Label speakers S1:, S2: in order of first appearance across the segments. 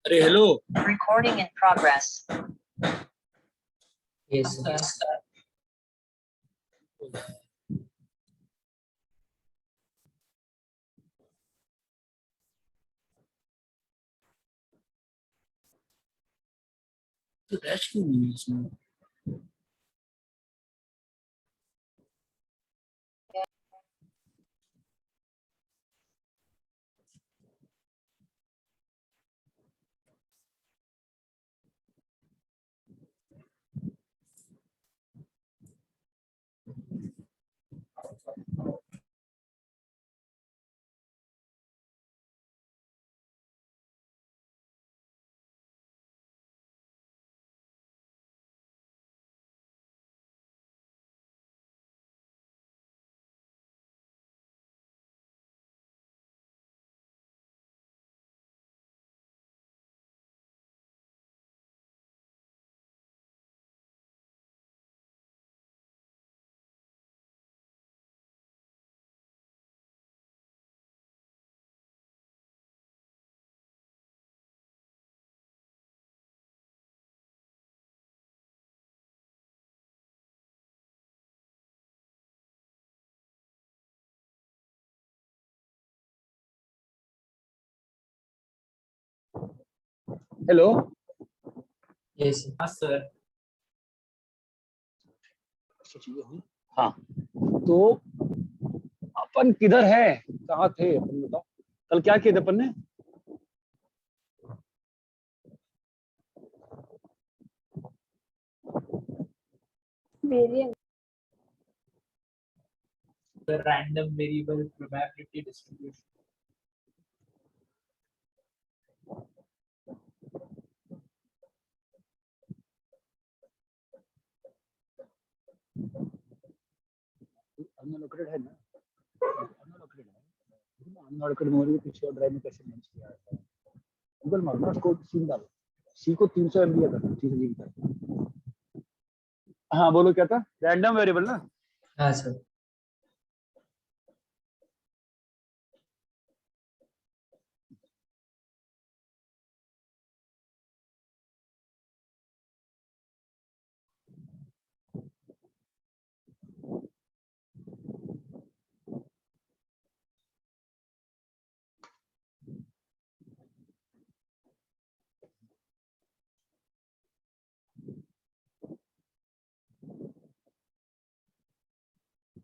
S1: अरे hello.
S2: Recording in progress.
S3: Yes.
S1: तो dash क्यों नहीं है इसमें? हेलो।
S3: Yes.
S1: हाँ सर। हाँ, तो अपन किधर है, कहाँ थे अपन, बताओ। कल क्या किए थे अपन ने?
S4: Variance.
S5: The random variable probability distribution.
S1: Unallocated है ना? अनअलोकेटेड है। अनअलोकेटेड मेमोरी के पीछे और ड्राइव में कैसे मैनेज किया है? गूगल मारो ना, उसको सीन डालो। सी को 300 MB का करना, 300 GB का। हाँ बोलो, क्या था? रैंडम वेरिएबल ना?
S3: हाँ सर।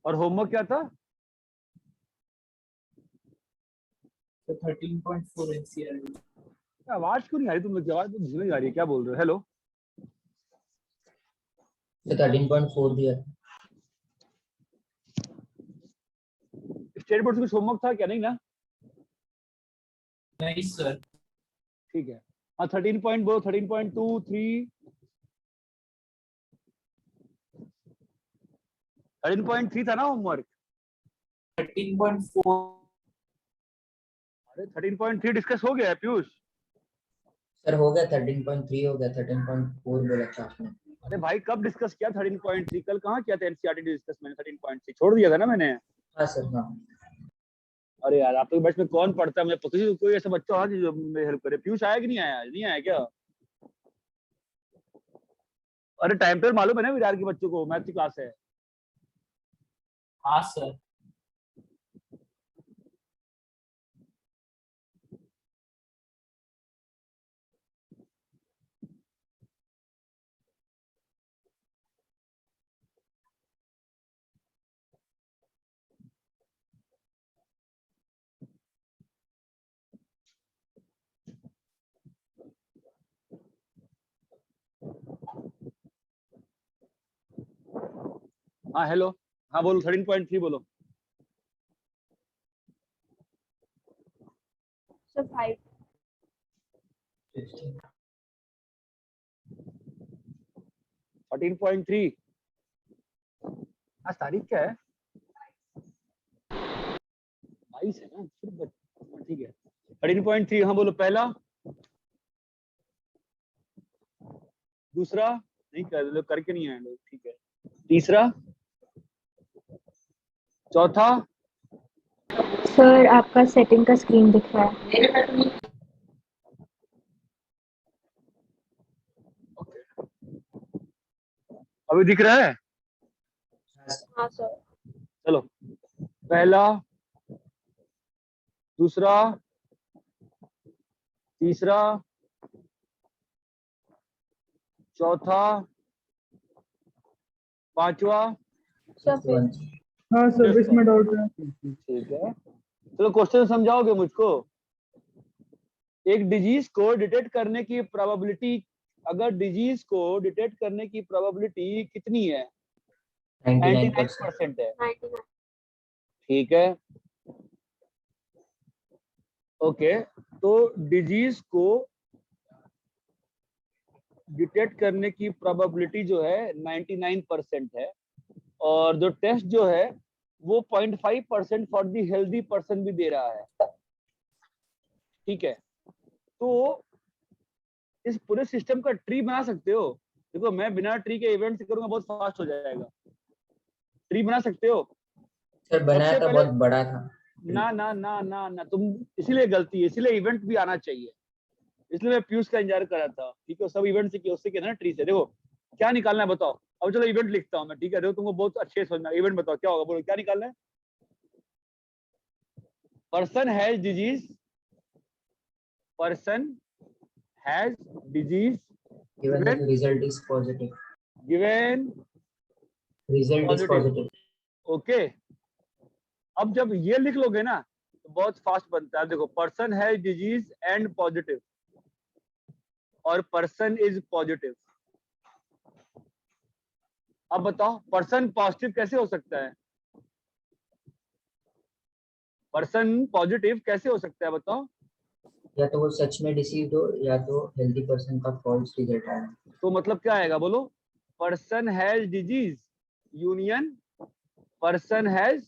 S1: और होमवर्क क्या था?
S5: So 13.4 NCRT.
S1: आवाज क्यों नहीं आ रही तुम लोग की? आवाज तो धीमी आ रही है, क्या बोल रहे हो? हेलो।
S3: तो 13.4 दिया।
S1: स्टेट बोर्ड से कुछ होमवर्क था क्या? नहीं ना?
S5: नहीं सर।
S1: ठीक है। हाँ 13 पॉइंट बोलो, 13.2 3 13.3 था ना होमवर्क?
S5: 13.4.
S1: अरे 13.3 डिस्कस हो गया है पीयूष।
S3: सर हो गया, 13.3 हो गया, 13.4 बोला था आपने।
S1: अरे भाई कब डिस्कस किया 13.3? कल कहाँ किया था एनसीईआरटी डिस्कस? मैंने 13.3 छोड़ दिया था ना मैंने।
S3: हाँ सर हाँ।
S1: अरे यार आप लोग बैच में कौन पढ़ता है? मुझे पता नहीं, कोई ऐसा बच्चा हो जो मेरी हेल्प करे। पीयूष आया कि नहीं आया? नहीं आया क्या? अरे टाइम टेबल मालूम है ना विरार के बच्चों को? मैथ की क्लास है।
S5: हाँ सर।
S1: हाँ हेलो। हाँ बोलो, 13.3 बोलो।
S4: So 5.
S1: 13.3। आज तारीख क्या है? 22 है ना? ठीक है। 13.3 हाँ बोलो। पहला, दूसरा नहीं कर, करके नहीं आए लोग, ठीक है। तीसरा, चौथा,
S4: सर आपका सेटिंग का स्क्रीन दिख रहा है।
S1: अभी दिख रहा है?
S4: हाँ सर।
S1: चलो, पहला, दूसरा, तीसरा, चौथा, पांचवा,
S4: सफेद।
S6: हाँ सर, इसमें डाउट है।
S1: ठीक है। चलो क्वेश्चन समझाओगे मुझको? एक डिजीज को डिटेक्ट करने की प्रोबेबिलिटी, अगर डिजीज को डिटेक्ट करने की प्रोबेबिलिटी कितनी है? 99% है।
S4: 99।
S1: ठीक है, ओके। तो डिजीज को डिटेक्ट करने की प्रोबेबिलिटी जो है 99% है, और जो टेस्ट जो है वो 0.5% फॉर दी हेल्दी पर्सन भी दे रहा है। ठीक है, तो इस पूरे सिस्टम का ट्री बना सकते हो? देखो, मैं बिना ट्री के इवेंट करूंगा, बहुत फास्ट हो जाएगा। ट्री बना सकते हो?
S3: सर बनाया
S1: सबसे
S3: था,
S1: पहले-
S3: बहुत बड़ा था।
S1: ना ना ना ना ना, तुम इसीलिए गलती है, इसीलिए इवेंट भी आना चाहिए। इसलिए मैं पीयूष का इंतजार कर रहा था। ठीक है, सब इवेंट से किया, उससे किया ना ट्री से। देखो क्या निकालना है बताओ। अब चलो इवेंट लिखता हूँ मैं, ठीक है? देखो तुमको बहुत अच्छे से समझना। इवेंट बताओ क्या होगा, बोलो क्या निकालना है? Person has disease, person has disease
S3: Given that the result is positive.
S1: Given
S3: Result is
S1: Positive.
S3: positive.
S1: Okay. अब जब ये लिख लोगे ना तो बहुत फास्ट बनता है। देखो, person has disease and positive, और पर्सन इज पॉजिटिव। अब बताओ पर्सन पॉजिटिव कैसे हो सकता है? पर्सन पॉजिटिव कैसे हो सकता है बताओ?
S3: या तो वो सच में डिसीव्ड हो, या तो हेल्दी पर्सन का फॉल्स रिजल्ट आया।
S1: तो मतलब क्या आएगा बोलो? Person has disease union person has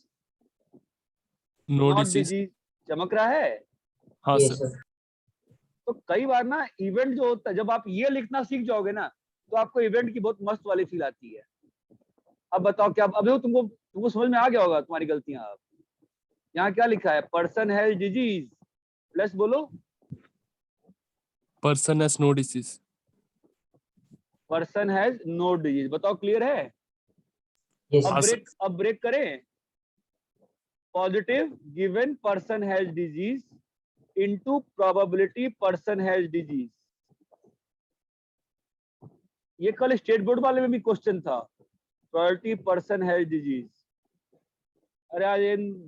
S7: no
S1: not
S7: disease.
S1: Disease. चमक रहा है?
S7: हाँ
S3: ये
S7: सर।
S3: सर।
S1: तो कई बार ना इवेंट जो होता है, जब आप ये लिखना सीख जाओगे ना तो आपको इवेंट की बहुत मस्त वाली फील आती है। अब बताओ क्या, अब देखो तुमको समझ में आ गया होगा तुम्हारी गलतियां। अब यहाँ क्या लिखा है? पर्सन हैज डिजीज प्लस बोलो
S7: person has no disease.
S1: Person has no disease. बताओ क्लियर है?
S3: ये
S1: अब
S3: सर।
S7: हाँ
S1: ब्रेक करें। Positive given person has disease into probability person has disease. ये कल स्टेट बोर्ड वाले में भी क्वेश्चन था, प्रोबेबिलिटी पर्सन हैज डिजीज। अरे आज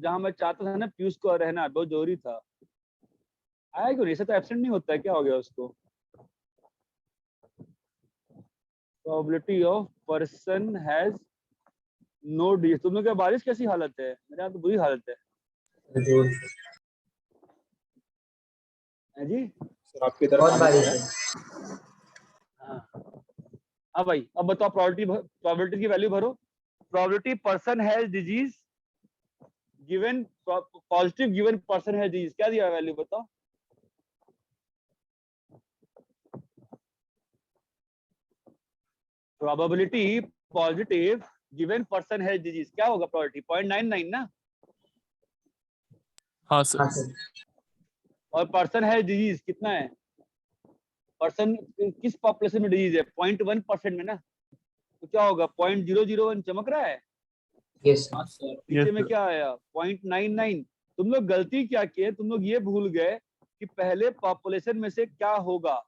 S1: जहां मैं चाहता था ना पीयूष को रहना बहुत जरूरी था, आया क्यों नहीं? ऐसा तो एब्सेंट नहीं होता है, क्या हो गया उसको? Probability of person has no disease. तुम लोग क्या बारिश कैसी हालत है? मेरे यहाँ तो बुरी हालत है।
S3: जो
S1: है जी?
S6: सर आपकी तरफ
S3: बहुत
S6: आने
S3: बारिश
S6: का
S3: है।
S1: हाँ भाई, अब बताओ प्रोबेबिलिटी की वैल्यू भरो। Probability person has disease given positive given person has disease, क्या दिया वैल्यू बताओ? Probability positive given person has disease क्या होगा? प्रोबेबिलिटी 0.99 ना।
S7: हाँ सर।
S3: हाँ सर।
S1: और पर्सन हैज डिजीज कितना है? पर्सन किस पॉपुलेशन में डिजीज है? 0.1% में ना। तो क्या होगा? 0.001 चमक रहा है।
S3: ये सर।
S5: हाँ सर।
S1: पीछे में क्या आया? 0.99। तुम लोग गलती क्या किए? तुम लोग ये भूल गए कि पहले पॉपुलेशन में से क्या होगा,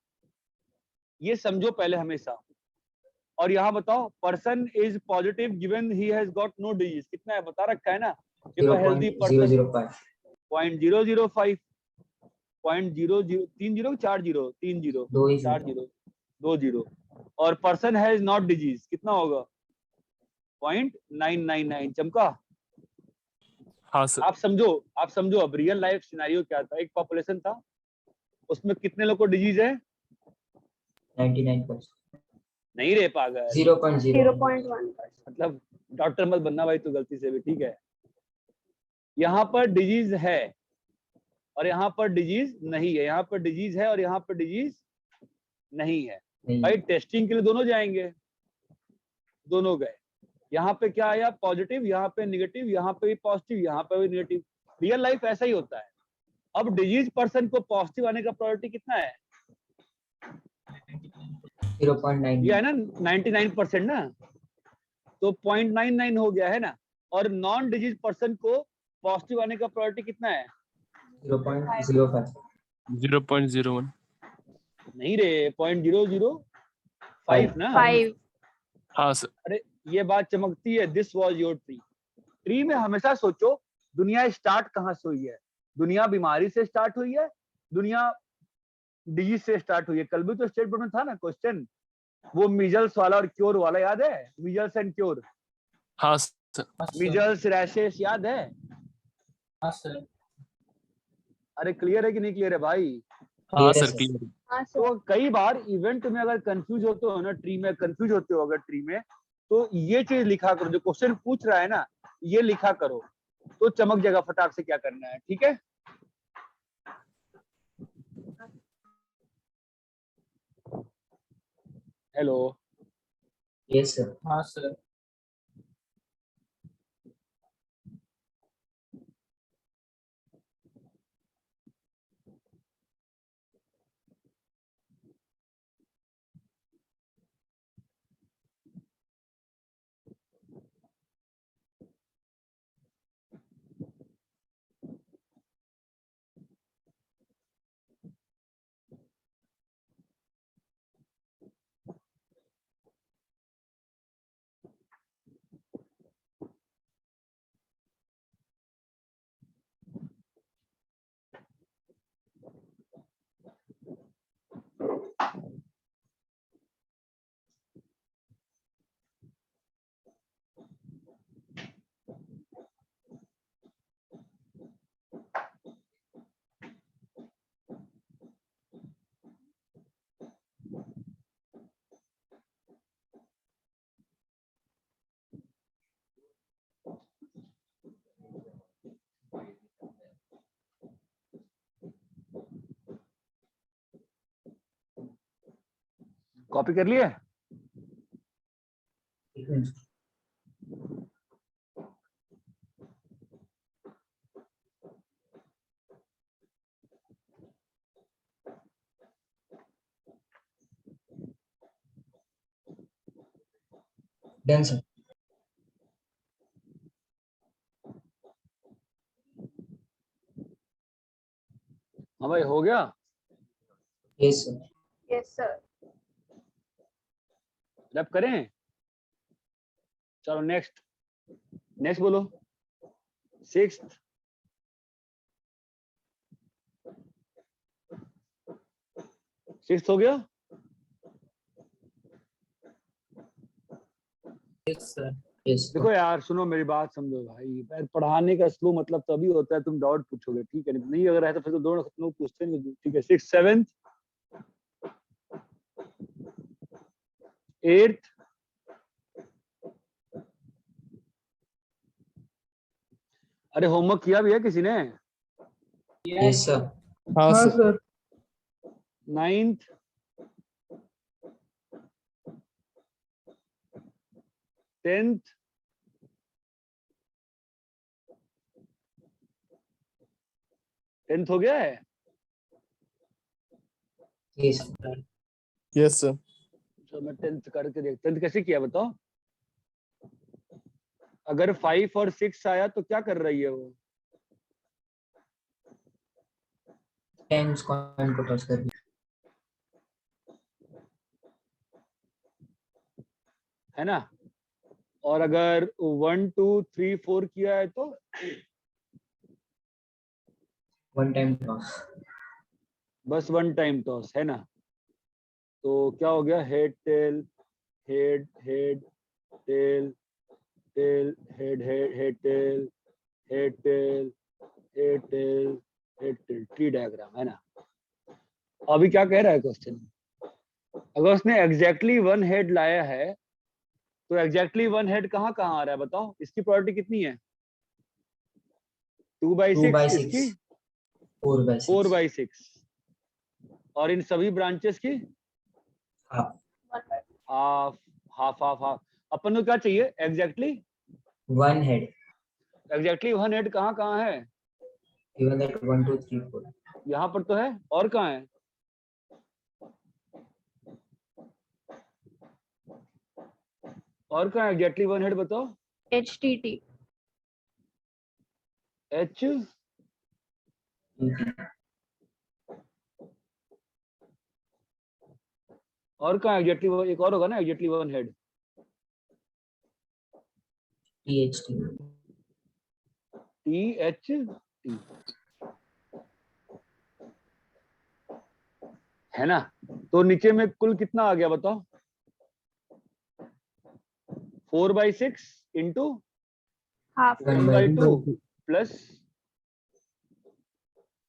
S1: ये समझो पहले हमेशा। और यहाँ बताओ person is positive given he has got no disease कितना है? बता रखा है ना। देखो हेल्दी पर्सन
S3: 0.005।
S1: 0.005 0.00 30 40 30
S3: दो ही
S1: 40 20 और पर्सन हैज नॉट डिजीज कितना होगा? 0.999 चमका।
S7: हाँ सर।
S1: आप समझो अब रियल लाइफ सिनेरियो क्या था। एक पॉपुलेशन था, उसमें कितने लोग को डिजीज है?
S3: 99%।
S1: नहीं रे पागल,
S3: 0.0।
S4: 0.1%।
S1: मतलब डॉक्टर मत बनना भाई तू गलती से भी, ठीक है? यहाँ पर डिजीज है और यहाँ पर डिजीज नहीं है, यहाँ पर डिजीज है और यहाँ पर डिजीज नहीं है। भाई टेस्टिंग के लिए दोनों जाएंगे, दोनों गए। यहाँ पे क्या आया? पॉजिटिव, यहाँ पे नेगेटिव, यहाँ पे भी पॉजिटिव, यहाँ पे भी नेगेटिव। रियल लाइफ ऐसा ही होता है। अब डिजीज पर्सन को पॉजिटिव आने का प्रोबेबिलिटी कितना है?
S3: 0.9।
S1: ये है ना 99% ना। तो 0.99 हो गया है ना। और नॉन डिजीज पर्सन को पॉजिटिव आने का प्रोबेबिलिटी कितना है?
S3: 0.05
S7: 0.01.
S1: नहीं रे, 0.005 ना।
S4: 5.
S7: हाँ सर.
S1: अरे ये बात चमकती है। This was your tree. Tree में हमेशा सोचो दुनिया स्टार्ट कहाँ से हुई है। दुनिया बीमारी से स्टार्ट हुई है, दुनिया डिजीज से स्टार्ट हुई है। कल भी तो स्टेट बोर्ड में था ना क्वेश्चन, वो मीजल्स वाला और क्योर वाला, याद है? मीजल्स एंड क्योर,
S7: हाँ सर.
S5: हाँ सर,
S1: मीजल्स रैशेस, याद है?
S5: हाँ सर,
S1: अरे क्लियर है कि नहीं क्लियर है भाई?
S7: हाँ
S3: Clear है
S7: सर,
S3: सर।
S7: क्लियर.
S4: हाँ सर.
S1: तो कई बार इवेंट में अगर कंफ्यूज होते हो ना, ट्री में कंफ्यूज होते हो अगर ट्री में, तो ये चीज लिखा करो। जो क्वेश्चन पूछ रहा है ना, ये लिखा करो, तो चमक जाएगा फटाक से क्या करना है। ठीक है? हेलो।
S3: Yes sir.
S5: हाँ सर,
S1: कॉपी कर लिए?
S3: एक मिनट। Done sir.
S1: हाँ भाई, हो गया।
S3: Yes sir.
S4: Yes sir.
S1: Wrap करें? चलो नेक्स्ट, नेक्स्ट बोलो। सिक्स्थ, सिक्स्थ हो गया।
S5: yes sir.
S3: Yes sir.
S1: देखो यार, सुनो मेरी बात समझो भाई। यार पढ़ाने का स्लो मतलब तभी होता है तुम डाउट पूछोगे, ठीक है? नहीं अगर है तो फिर तो दोनों लोग पूछते नहीं, ठीक है? सिक्स, सेवेंथ, एट्थ, अरे होमवर्क किया भी है किसी ने?
S3: Yes sir.
S7: हाँ
S6: हाँ
S7: sir.
S6: Sir.
S1: Ninth, tenth, tenth हो गया है?
S3: Yes sir.
S7: Yes sir.
S1: चलो मैं टेंथ करके देख। टेंथ कैसे किया बताओ? अगर 5 और 6 आया तो क्या कर रही है वो?
S3: Tens coin को toss कर दिया.
S1: है ना? और अगर 1 2 3 4 किया है तो?
S3: One time toss.
S1: बस वन टाइम टॉस, है ना? तो क्या हो गया? Head tail, head head tail, tail head head head tail, head tell, head tell, head tell, tree diagram, है ना? अभी क्या कह रहा है क्वेश्चन? अगर उसने एग्जैक्टली वन हेड लाया है तो एग्जैक्टली वन हेड कहाँ कहाँ आ रहा है बताओ? इसकी प्रोबेबिलिटी कितनी है? 2/6, इसकी
S3: 4/6.
S1: 4/6, और इन सभी ब्रांचेस की
S3: Half.
S1: Half half half half. अपन को क्या चाहिए? Exactly
S3: One head.
S1: Exactly one head कहाँ कहाँ है?
S3: Given that 1 2 3 4.
S1: यहाँ पर तो है, और कहाँ है? और कहाँ एग्जैक्टली वन हेड बताओ?
S4: HTT.
S1: एच और कहाँ एग्जैक्टली एक और होगा ना exactly one head?
S3: THT.
S1: THT है ना? तो नीचे में कुल कितना आ गया बताओ? 4/6 इंटू
S4: Half.
S1: 1/2 प्लस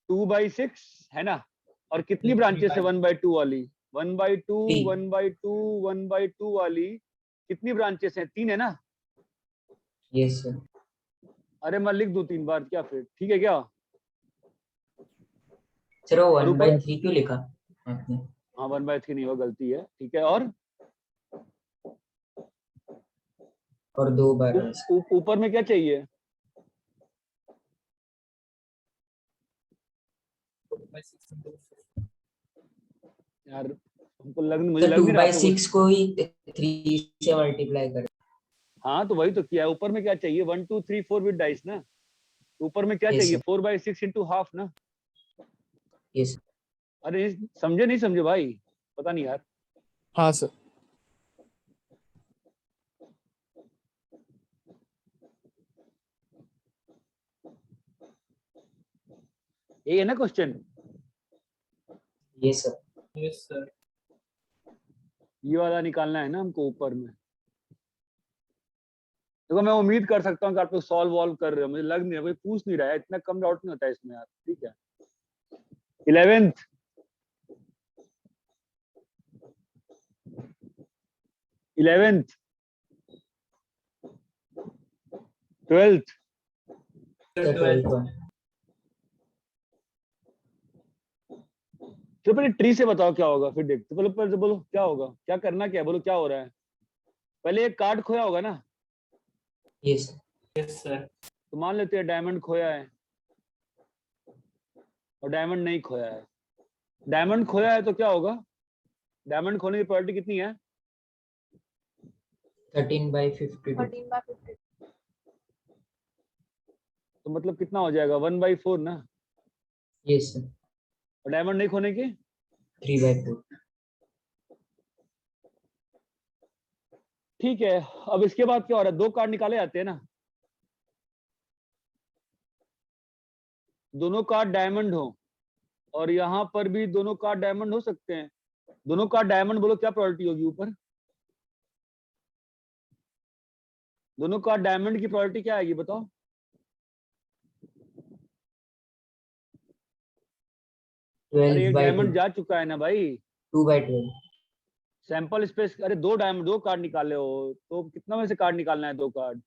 S1: 2/6 है ना? और कितनी ब्रांचेस है 1/2 वाली? 1/2
S3: तीन।
S1: 1/2 1/2 वाली कितनी ब्रांचेस हैं? 3 है ना?
S3: Yes sir.
S1: अरे मैं लिख दूं 3 बार क्या फिर? ठीक है क्या?
S3: सर वो
S1: और
S3: 1/3 क्यों लिखा आपने?
S1: हाँ 1/3 नहीं हो, गलती है। ठीक है
S3: और 2 बार
S1: ऊपर में क्या चाहिए?
S5: by 6 into
S1: यार हमको मुझे
S3: सर
S1: लग नहीं रहा
S3: 2/6 को ही 3 से मल्टीप्लाई कर।
S1: हाँ तो वही तो किया है। ऊपर में क्या चाहिए? 1 2 3 4 विद डाइस ना? ऊपर में क्या
S3: Yes,
S1: चाहिए?
S3: sir.
S1: 4/6 इंटू हाफ ना?
S3: यस
S1: अरे समझे नहीं समझे भाई? पता नहीं यार।
S7: हाँ सर।
S1: ये है ना question?
S3: Yes sir.
S5: yes sir.
S1: ये वाला निकालना है ना हमको ऊपर में। देखो मैं उम्मीद कर सकता हूँ कि आप लोग सॉल्व वॉल्व कर रहे हो, मुझे लग नहीं रहा, कोई पूछ नहीं रहा है, इतना कम डाउट नहीं होता है इसमें यार। ठीक है 11th 11th 12th
S3: सर 12
S1: तो पहले ट्री से बताओ क्या होगा फिर देखते। पहले से बोलो क्या होगा, क्या करना, क्या है बोलो, क्या हो रहा है? पहले एक कार्ड खोया होगा ना?
S3: Yes
S5: yes sir.
S1: तो मान लेते हैं डायमंड खोया है और डायमंड नहीं खोया है। डायमंड खोया है तो क्या होगा? डायमंड खोने की प्रोबेबिलिटी कितनी है?
S3: 13/52।
S4: 13/50.
S1: तो मतलब कितना हो जाएगा? 1/4 ना?
S3: Yes sir.
S1: और डायमंड नहीं खोने की
S3: 3/4।
S1: ठीक है। अब इसके बाद क्या हो रहा है? 2 कार्ड निकाले जाते हैं ना? दोनों कार्ड डायमंड हो और यहाँ पर भी दोनों कार्ड डायमंड हो सकते हैं। दोनों कार्ड डायमंड बोलो क्या प्रोबेबिलिटी होगी ऊपर? दोनों कार्ड डायमंड की प्रोबेबिलिटी क्या आएगी बताओ? अरे एक
S3: 12/2।
S1: डायमंड जा चुका है ना भाई।
S3: 2/12।
S1: सैंपल स्पेस, अरे 2 डायमंड 2 कार्ड निकाले हो तो कितना में से कार्ड निकालना है? 2 कार्ड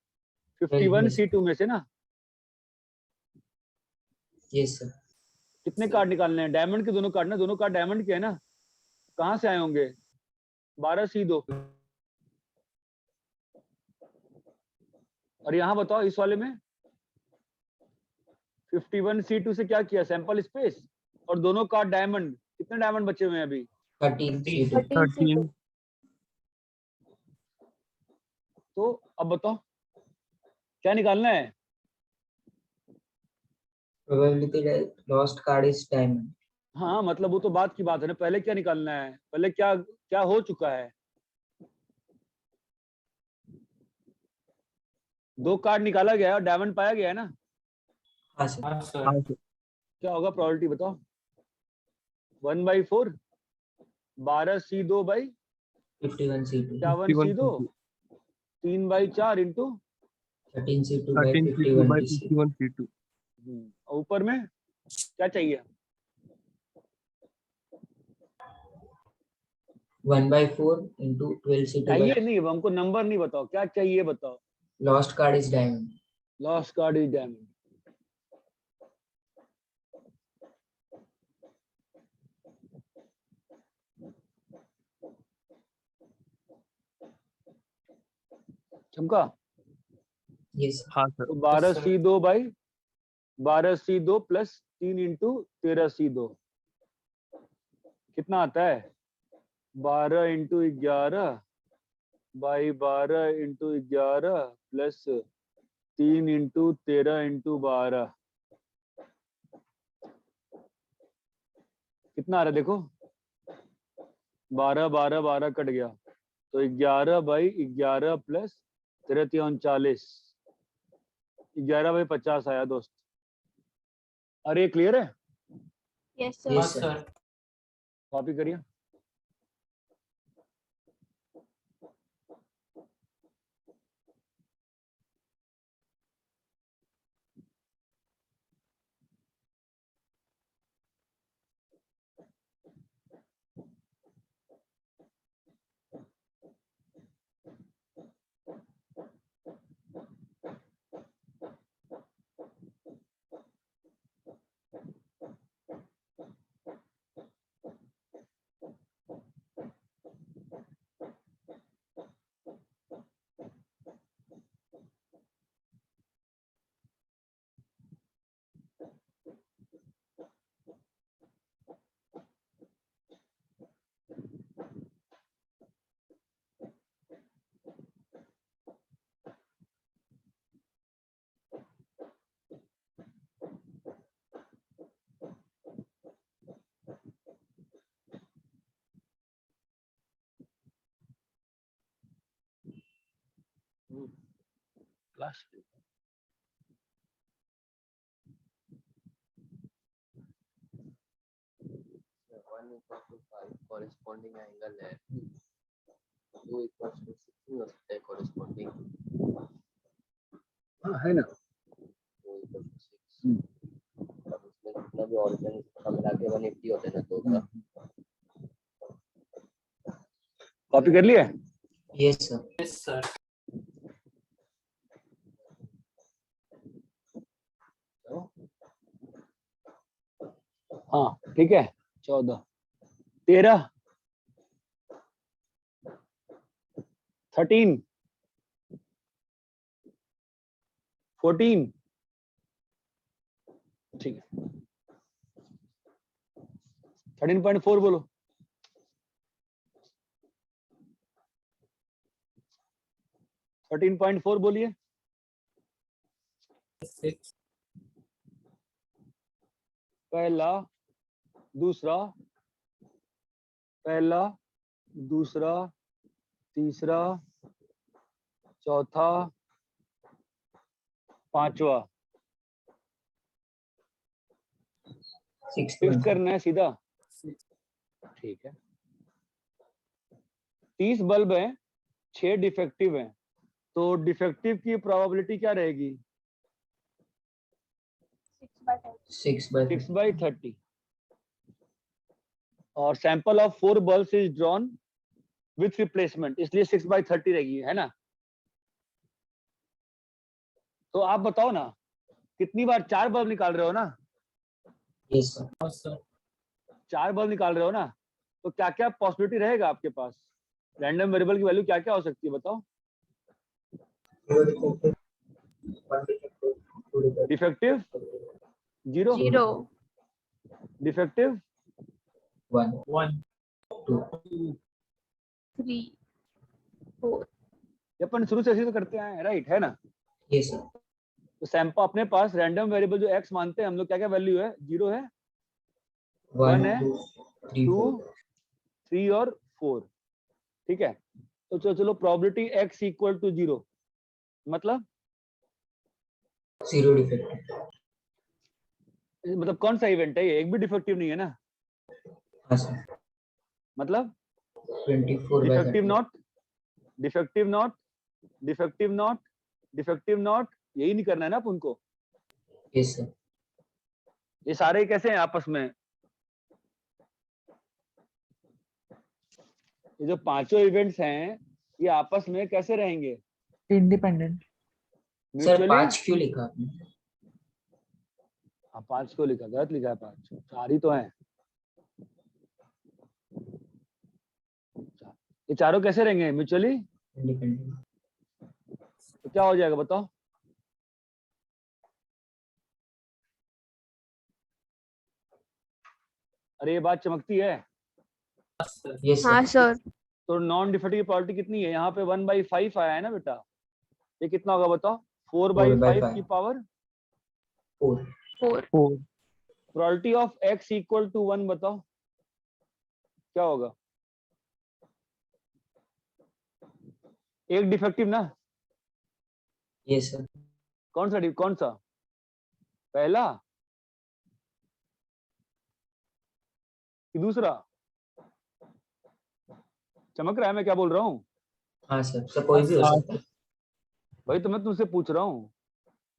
S1: 51
S3: में से।
S1: C2 में से ना?
S3: Yes sir.
S1: कितने कार्ड निकालने हैं? डायमंड के दोनों कार्ड ना? दोनों कार्ड डायमंड के है ना? कहाँ से आए होंगे? 12C2। और यहाँ बताओ इस वाले में 51C2 से क्या किया? सैंपल स्पेस और दोनों कार्ड डायमंड। कितने डायमंड बचे हुए हैं अभी?
S3: 13C2।
S4: 13C2.
S1: तो अब बताओ क्या निकालना है?
S3: Probability lost card is diamond.
S1: हाँ मतलब वो तो बात की बात है ना। पहले क्या निकालना है? पहले क्या क्या हो चुका है? 2 कार्ड निकाला गया है और डायमंड पाया गया है ना?
S3: हाँ सर।
S5: हाँ sir.
S7: हाँ सर।
S1: क्या होगा प्रोबेबिलिटी बताओ? 1/4 12C2 by
S3: 51C2।
S1: 51C2 3/4 into
S3: 13C2/51C2।
S7: 51C2।
S1: ऊपर में क्या चाहिए?
S3: 1/4 इंटू 12C2।
S1: चाहिए नहीं, हमको नंबर नहीं बताओ, क्या चाहिए बताओ?
S3: Lost card is diamond.
S1: Lost card is diamond. चमका?
S3: यस
S7: हाँ सर।
S1: तो 12C2 by 12C2 plus 3 into 13C2 कितना आता है? 12 into 11 by 12 into 11 plus 3 into 13 into 12 कितना आ रहा है देखो 12 12 12 कट गया तो 11 बाई 11 प्लस 13 39 11 बाई 50 आया दोस्त। अरे क्लियर है?
S4: Yes, sir.
S5: हाँ
S3: Yes, sir.
S5: सर।
S1: कॉपी करिए। Class
S8: One equals to 5 corresponding angle है 2 equals to 6 नहीं हो सकता है corresponding
S1: हाँ है ना
S8: 2 equals to 6 अब उसमें जितना भी ऑर्डिनल सब मिला के 180 होते हैं ना दो का
S1: कॉपी कर लिया?
S3: Yes, sir.
S5: Yes sir.
S1: हाँ ठीक है 14 13 13 14 ठीक है 13.4 बोलो 13.4 बोलिए।
S5: 6
S1: पहला दूसरा पहला दूसरा तीसरा चौथा पांचवा
S3: 6
S1: फिक्स करना है सीधा। ठीक है 30 बल्ब हैं 6 डिफेक्टिव हैं तो डिफेक्टिव की प्रोबेबिलिटी क्या रहेगी
S4: 6 by 10.
S3: 6 by
S1: 6 by 30 और sample of 4 bulbs is drawn with replacement इसलिए 6 by 30 रहेगी है ना। तो आप बताओ ना कितनी बार 4 बल्ब निकाल रहे हो ना
S3: Yes, sir.
S5: हाँ सर।
S1: 4 बल्ब निकाल रहे हो ना तो क्या क्या पॉसिबिलिटी रहेगा आपके पास रैंडम वेरिएबल की वैल्यू क्या क्या हो सकती है बताओ। Defective 0
S4: 0,
S1: defective
S3: 1
S5: 1
S3: 2
S4: 3, 4.
S1: ये अपन शुरू से ऐसे तो करते हैं राइट है ना।
S3: Yes, sir.
S1: तो सैंपल अपने पास रैंडम वेरिएबल जो x मानते हैं हम लोग क्या क्या वैल्यू है 0 है
S3: 1
S1: है
S3: 2 3
S1: 2
S3: 4
S1: 3 और 4 ठीक है। तो चलो प्रोबेबिलिटी x इक्वल टू 0 मतलब
S3: 0 defective.
S1: मतलब कौन सा इवेंट है ये एक भी डिफेक्टिव नहीं है ना
S3: हाँ sir.
S1: मतलब
S3: 24 by
S1: defective
S3: 30.
S1: Not defective not defective not defective not यही नहीं करना है ना अपन को।
S3: Yes, sir.
S1: ये सारे कैसे हैं आपस में ये जो पांचों इवेंट्स हैं ये आपस में कैसे रहेंगे
S6: independent.
S3: सर
S1: म्यूचुअली
S3: 5 क्यों लिखा आपने?
S1: हाँ 5 को लिखा गलत लिखा है 5 4 ही तो हैं। ये चारों कैसे रहेंगे म्यूचुअली
S3: Independent.
S1: तो क्या हो जाएगा बताओ। अरे ये बात चमकती है
S3: Yes, sir.
S4: हाँ सर.
S1: तो नॉन डिफेक्टिव की प्रोबेबिलिटी कितनी है? यहाँ पे 1/5 आया है ना बेटा, ये कितना होगा बताओ? 4/5 की power
S3: 4
S4: 4
S7: 4
S1: probability of x equal to 1 बताओ क्या होगा? एक डिफेक्टिव ना,
S3: यस सर
S1: कौन सा पहला कि दूसरा? चमक रहा है मैं क्या बोल रहा हूँ?
S3: हाँ सर कोई भी हो सकता है
S1: भाई तो मैं तुमसे पूछ रहा हूँ,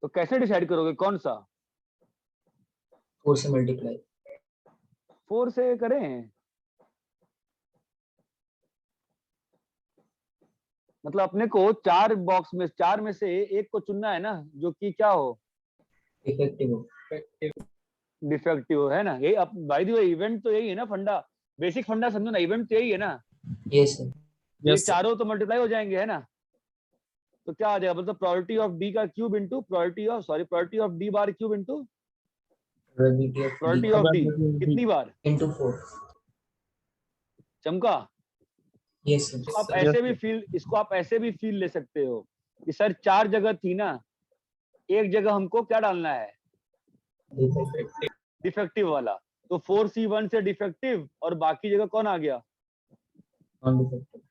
S1: तो कैसे डिसाइड करोगे कौन सा?
S3: 4 से मल्टीप्लाई
S1: 4 से करें, मतलब अपने को 4 बॉक्स में 4 में से एक को चुनना है ना जो कि क्या हो?
S3: इफेक्टिव हो
S1: डिफेक्टिव है ना। यही अब बाय द वे इवेंट तो यही है ना, फंडा बेसिक फंडा समझो ना, इवेंट तो यही है ना।
S3: यस सर
S1: ये
S7: यस सर
S1: चारों तो मल्टीप्लाई हो जाएंगे है ना, तो क्या आ जाएगा मतलब प्रोबेबिलिटी ऑफ डी का cube into probability of D bar cube into probability of D कितनी बार?
S3: इनटू 4
S1: चमका?
S3: यस सर
S1: आप ऐसे भी फील, इसको आप ऐसे भी फील ले सकते हो कि सर 4 जगह थी ना, एक जगह हमको क्या डालना है? डिफेक्टिव वाला, तो 4C1 से डिफेक्टिव और बाकी जगह कौन आ गया?
S3: नॉन डिफेक्टिव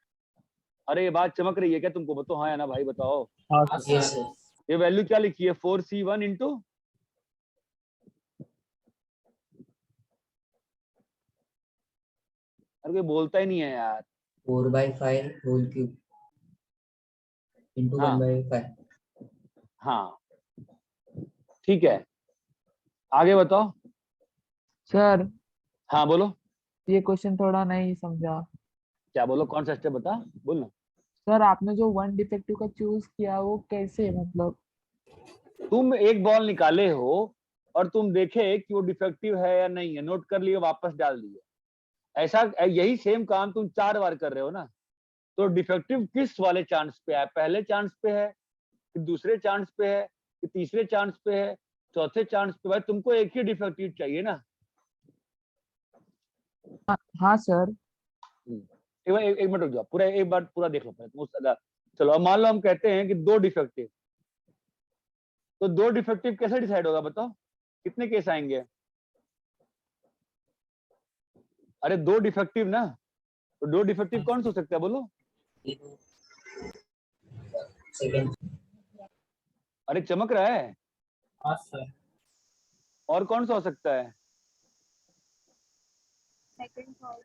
S1: अरे ये बात चमक रही है क्या तुमको? बताओ हाँ या ना भाई बताओ।
S7: हाँ
S3: यस सर
S1: ये वैल्यू क्या लिखी है? 4C1 इंटू अरे कोई बोलता ही नहीं है यार।
S3: 4/5 होल क्यूब इंटू
S1: हाँ
S3: 1/5
S1: हाँ ठीक है, आगे बताओ।
S9: सर
S1: हाँ बोलो,
S9: ये क्वेश्चन थोड़ा नहीं समझा।
S1: क्या बोलो, कौन सा स्टेप बता, बोल ना।
S9: सर आपने जो 1 डिफेक्टिव का चूज किया वो कैसे, मतलब?
S1: तुम एक बॉल निकाले हो और तुम देखे कि वो डिफेक्टिव है या नहीं है, नोट कर लिए, वापस डाल दिए। ऐसा यही सेम काम तुम 4 बार कर रहे हो ना, तो डिफेक्टिव किस वाले चांस पे है? पहले चांस पे है कि दूसरे चांस पे है कि तीसरे चांस पे है, चौथे चांस पे? भाई तुमको एक ही डिफेक्टिव चाहिए ना।
S9: हाँ सर।
S1: एक मिनट रुक जाओ, पूरा एक बार पूरा देख लो पहले तुम। चलो अब मान लो हम कहते हैं कि 2 डिफेक्टिव, तो 2 डिफेक्टिव कैसे डिसाइड होगा बताओ? कितने केस आएंगे? अरे 2 डिफेक्टिव ना, तो 2 डिफेक्टिव कौन सा हो सकता है बोलो?
S3: सेकंड
S1: अरे चमक रहा है।
S5: हाँ सर
S1: और कौन सा हो सकता है?
S4: सेकंड थर्ड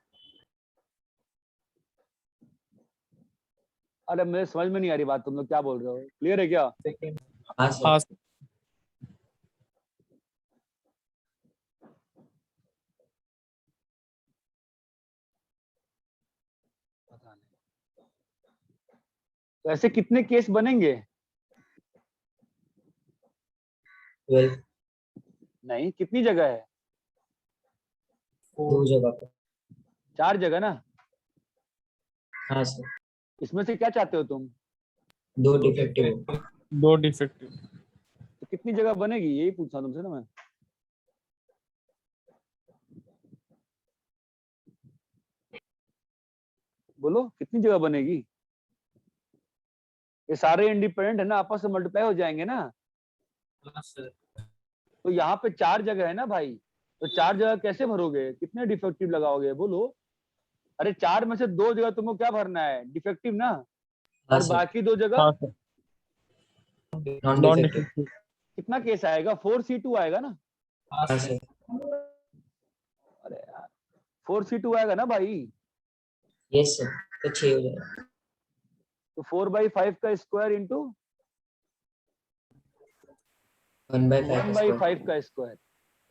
S1: अरे मेरे समझ में नहीं आ रही बात, तुम लोग क्या बोल रहे हो? क्लियर है क्या?
S5: सेकंड
S3: हाँ सर
S7: हाँ
S1: पता नहीं। तो ऐसे कितने केस बनेंगे?
S3: 12
S1: नहीं, कितनी जगह है?
S3: 2 जगह पर
S1: 4 जगह ना।
S3: हाँ सर
S1: इसमें से क्या चाहते हो तुम?
S3: 2 डिफेक्टिव
S7: 2 डिफेक्टिव
S1: तो कितनी जगह बनेगी यही पूछा तुमसे ना मैं। बोलो कितनी जगह बनेगी? ये सारे इंडिपेंडेंट है ना, आपस में मल्टीप्लाई हो जाएंगे ना।
S5: हाँ सर
S1: तो यहाँ पे 4 जगह है ना भाई, तो 4 जगह कैसे भरोगे? कितने डिफेक्टिव लगाओगे बोलो? अरे 4 में से 2 जगह तुमको क्या भरना है? डिफेक्टिव ना,
S3: हाँ
S1: और
S3: सर
S1: बाकी 2 जगह
S7: हाँ sir
S3: non
S7: non
S3: defective
S7: defective
S1: कितना केस आएगा? 4C2 आएगा ना।
S5: हाँ
S3: हाँ
S5: सर
S3: सर
S1: अरे यार 4C2 आएगा ना भाई,
S3: यस सर तो 6 हो जाएगा
S1: तो 4/5 का स्क्वायर इंटू
S3: 1/5
S1: का स्क्वायर।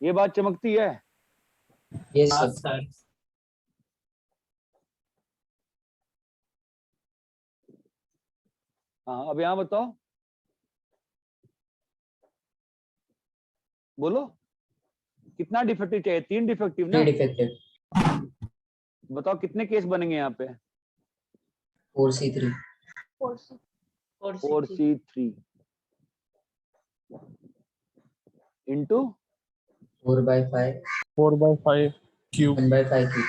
S1: ये बात चमकती है?
S3: यस
S5: हाँ
S3: सर
S5: सर
S1: हाँ अब यहाँ बताओ, बोलो कितना डिफेक्टिव चाहिए? 3 डिफेक्टिव ना।
S3: 3 डिफेक्टिव
S1: बताओ कितने केस बनेंगे यहाँ पे?
S3: 4C3
S4: 4C
S1: 4C3 into
S3: 4/5
S7: 4/5 cube
S3: 1/5 की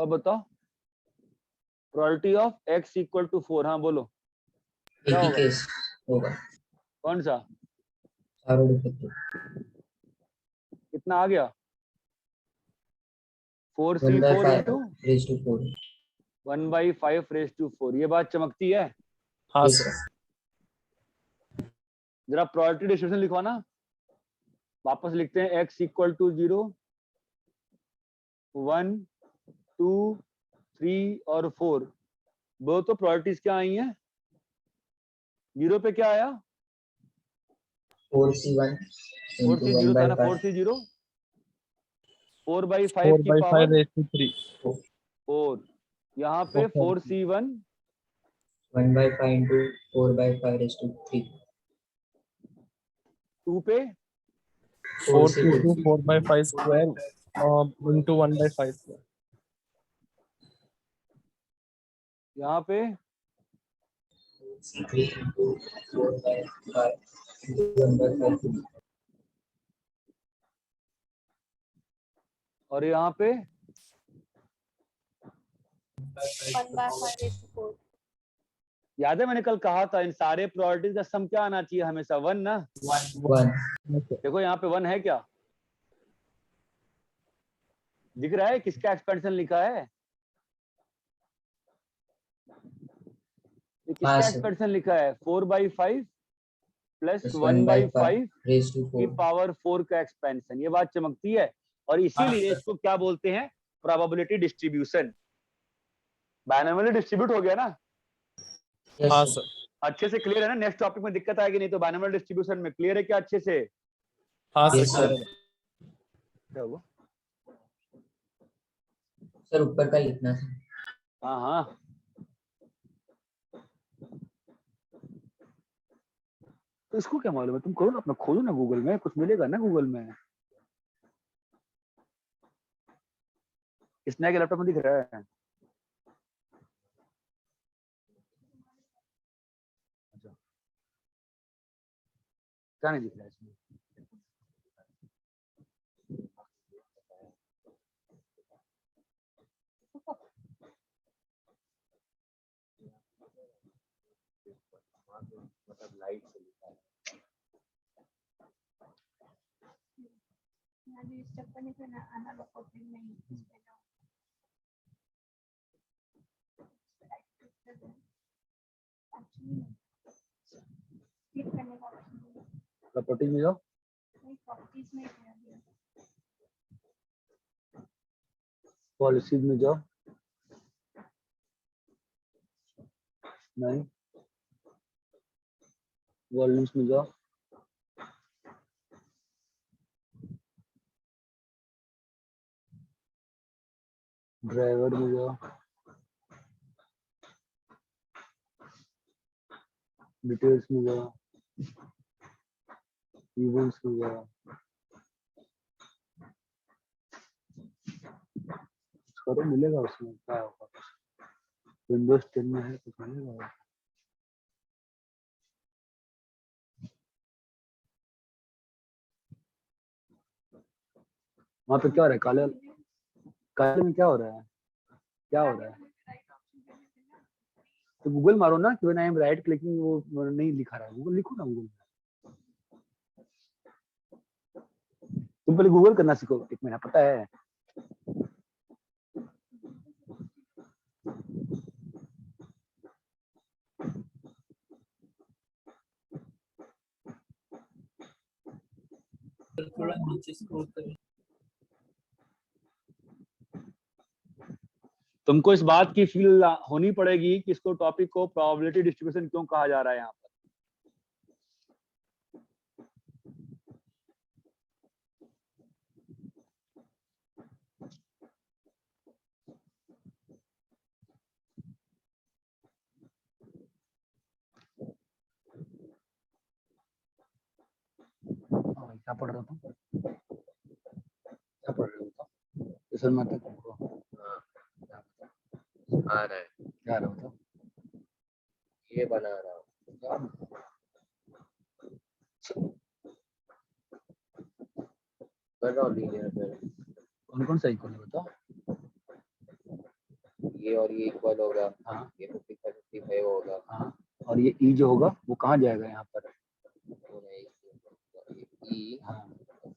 S1: और बताओ probability of x equal to 4। हाँ बोलो
S3: एक
S1: क्या
S3: ही
S1: होगा?
S3: केस होगा,
S1: कौन सा?
S3: चारों डिफेक्टिव।
S1: कितना आ गया?
S3: 1/5
S1: 4c4 into
S3: raise to 4।
S1: 1/5 raise to 4। ये बात चमकती है।
S7: हाँ
S3: यस
S7: सर।
S3: सर।
S1: जरा प्रोबेबिलिटी डिस्ट्रीब्यूशन लिखवाना। वापस लिखते हैं x इक्वल टू 0, 1, 2, 3 और 4। वो तो प्रोबेबिलिटीज क्या आई हैं? 0 पे क्या आया?
S3: 4c1 into
S1: 4c0 था ना,
S3: 1/5
S1: 4c0 4/5
S7: 4
S1: की
S7: by 5
S1: पावर
S7: raised to 3.
S1: 4। यहाँ पे
S7: Okay.
S1: 4c1
S3: 1/5 into 4/5 raised to 3।
S1: 2 पे
S7: 4
S3: 4c2
S7: into 4 by 5 square into 1 by 5 square.
S1: यहाँ पे
S3: 4c3 into 4/5 into 1/5।
S1: और यहाँ पे
S4: 1/5
S1: याद है मैंने कल कहा था इन सारे प्रोबेबिलिटीज का सम क्या आना चाहिए हमेशा? 1 ना।
S3: 1।
S1: देखो यहाँ पे 1 है क्या? दिख रहा है किसका एक्सपेंशन लिखा है? ये
S3: हाँ
S1: किसका
S3: सर।
S1: एक्सपेंशन लिखा है? 4/5 प्लस
S3: Plus
S1: 1/5
S3: raised to
S1: की
S3: 4।
S1: पावर 4 का एक्सपेंशन। ये बात चमकती है। और इसीलिए इसको क्या बोलते हैं? Probability distribution. बायनोमियल डिस्ट्रीब्यूट हो गया ना।
S3: यस
S7: हाँ
S3: सर।
S7: सर।
S1: अच्छे से क्लियर है ना? नेक्स्ट टॉपिक में दिक्कत आएगी नहीं तो बायनोमियल डिस्ट्रीब्यूशन में क्लियर है क्या अच्छे से?
S7: हाँ
S3: यस
S7: सर।
S3: सर।
S1: क्या हुआ?
S3: सर ऊपर का लिखना सर।
S1: हाँ हाँ तो इसको क्या मालूम है? तुम करो ना अपना, खोलो ना गूगल में, कुछ मिलेगा ना गूगल में। इस नए के लैपटॉप में दिख रहा है? अच्छा क्या नहीं दिख रहा है इसमें?
S8: मतलब लाइट से लिखा है।
S1: प्रॉपर्टीज में जाओ, पॉलिसीज में जाओ, नहीं वॉल्यूम्स में जाओ, ड्राइवर में जाओ, डिटेल्स में जाओ, इवेंट्स में जाओ, करो मिलेगा उसमें। क्या होगा? विंडोज 10 में है कुछ मिलेगा। वहाँ पे क्या हो रहा है? काले काले में क्या हो रहा है? क्या हो रहा है? तो गूगल मारो ना कि when I am right clicking, वो नहीं लिखा रहा है। गूगल लिखो ना गूगल में। तुम पहले गूगल करना सीखो, एक महीना पता है।
S5: थोड़ा नीचे स्क्रॉल करें।
S1: तुमको इस बात की फील होनी पड़ेगी कि इसको टॉपिक को प्रोबेबिलिटी डिस्ट्रीब्यूशन क्यों कहा जा रहा है यहाँ पर। क्या पढ़ रहा था? क्या पढ़ रहे हो? इस में तक तुमको
S8: आ रहा है,
S1: क्या रहा हो?
S8: ये बना रहा हूँ। कर रहा हूँ लीनियर पे।
S1: कौन कौन सा इक्वल है बताओ?
S8: ये और ये इक्वल होगा,
S1: हाँ
S8: ये 55 होगा,
S1: हाँ, और ये ई जो होगा वो कहाँ जाएगा यहाँ पर?
S8: ई
S1: हाँ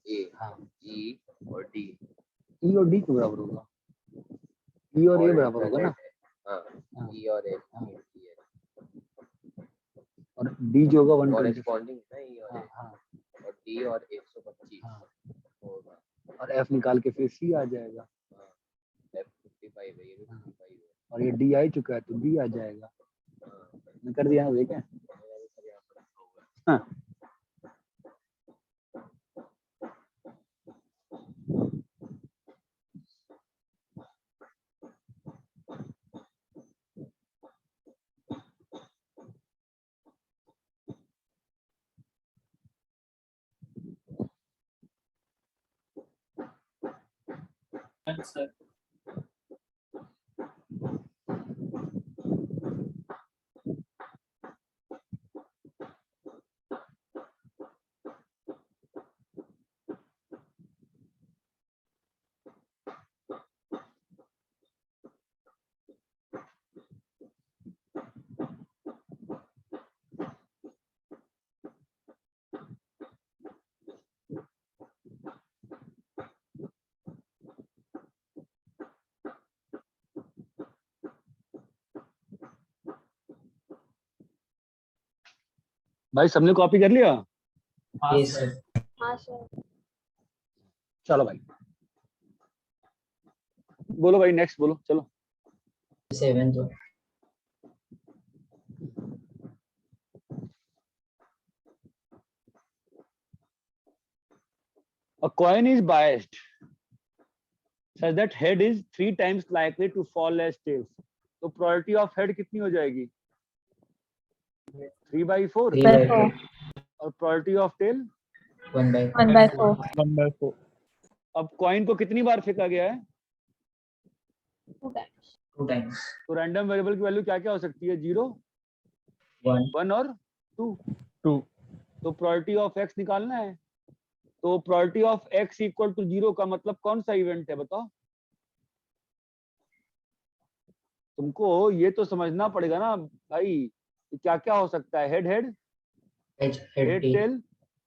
S8: ए
S1: हाँ,
S8: ई और डी
S1: ई और डी के बराबर होगा, ई और ए बराबर होगा ना?
S8: हाँ
S1: हाँ
S8: ई और ए
S1: हाँ, और डी जो होगा 125।
S8: कॉरेस्पॉन्डिंग है ई और
S1: हाँ
S8: ए,
S1: हाँ
S8: और डी और 125
S1: हाँ,
S8: होगा।
S1: और एफ निकाल के फिर सी आ जाएगा।
S8: हाँ एफ 55 है, ये भी 55 है।
S1: और ये डी आ चुका है तो बी आ जाएगा।
S8: हाँ
S1: मैं कर दिया ना, देखें।
S8: मेरा भी सब यहाँ पर रखा हुआ है।
S1: हाँ
S5: Sir.
S1: भाई, सबने कॉपी कर लिया?
S3: Yes sir.
S4: हाँ सर।
S1: चलो भाई, बोलो भाई, नेक्स्ट बोलो, चलो।
S3: 7 तो
S1: A coin is biased such that head is 3 times likely to fall as tails. तो probability of head कितनी हो जाएगी? 3/4।
S3: 3/4
S1: और probability of tail
S3: 1/4
S4: 1/4
S7: 1/4.
S1: अब कॉइन को कितनी बार फेंका गया है?
S4: 2 times
S3: 2 times
S1: तो रैंडम वेरिएबल की वैल्यू क्या क्या हो सकती है? 0,
S3: 1
S1: 1 और 2।
S7: 2.
S1: तो probability of x निकालना है। तो probability of x equal to 0 का मतलब कौन सा इवेंट है बताओ? तुमको ये तो समझना पड़ेगा ना भाई, क्या क्या हो सकता है? Head head,
S3: head
S1: head
S3: tail
S1: tail,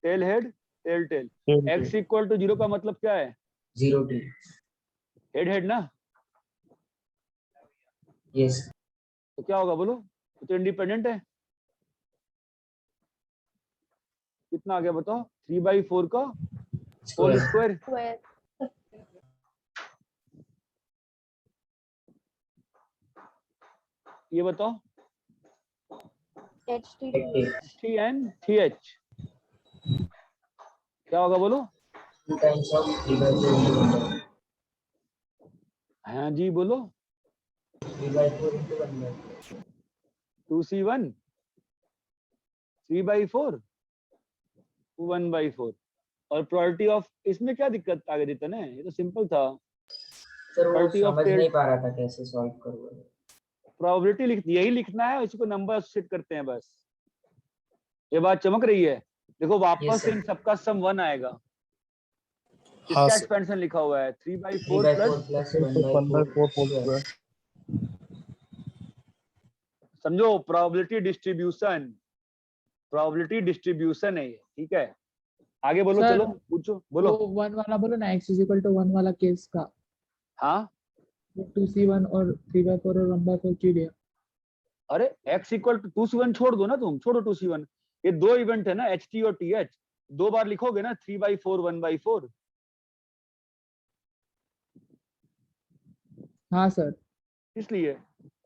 S1: tail head, tail tail. x equal to 0 का मतलब क्या है?
S3: 0 tail
S1: हेड हेड ना?
S3: यस
S1: तो क्या होगा बोलो? तो इंडिपेंडेंट है। कितना आ गया बताओ? 3/4 का होल स्क्वायर।
S4: square
S1: ये बताओ,
S4: HT
S3: head tail
S1: T and T H क्या होगा बोलो?
S3: 2 times of 3/4 into 1/4
S1: हाँ जी बोलो।
S3: 3/4 into 1/4
S1: 2c1 3/4 1/4। और प्रोबेबिलिटी ऑफ, इसमें क्या दिक्कत आ गई थी तने? ये तो सिंपल था।
S3: सर वो
S1: Probability of
S3: समझ
S1: tail-
S3: नहीं पा रहा था कैसे सॉल्व करूँ।
S1: प्रोबेबिलिटी यही लिखना है, इसको नंबर एसोसिएट करते हैं बस। ये बात चमक रही है? देखो वापस
S3: Yes,
S1: से
S3: sir.
S1: इन सबका सम 1 आएगा।
S7: हाँ,
S1: इसका
S7: sir.
S1: एक्सपेंशन लिखा हुआ है 3/4
S3: 3/4
S1: plus,
S3: plus
S7: 1/4 whole
S3: square.
S7: square.
S1: समझो प्रोबेबिलिटी डिस्ट्रीब्यूशन, प्रोबेबिलिटी डिस्ट्रीब्यूशन है ये, ठीक है? आगे बोलो,
S9: Sir,
S1: चलो पूछो, बोलो।
S9: वो 1 वाला बोलो ना, x इज इक्वल टू 1 वाला केस का।
S1: हाँ,
S9: 2c1 और 3/4 और 1/4 क्यों लिया?
S1: अरे x इक्वल टू 2c1 छोड़ दो ना, तुम छोड़ो 2c1। ये दो इवेंट है ना, एच टी और टी एच, दो बार लिखोगे ना 3/4 1/4।
S9: हाँ सर।
S1: इसलिए,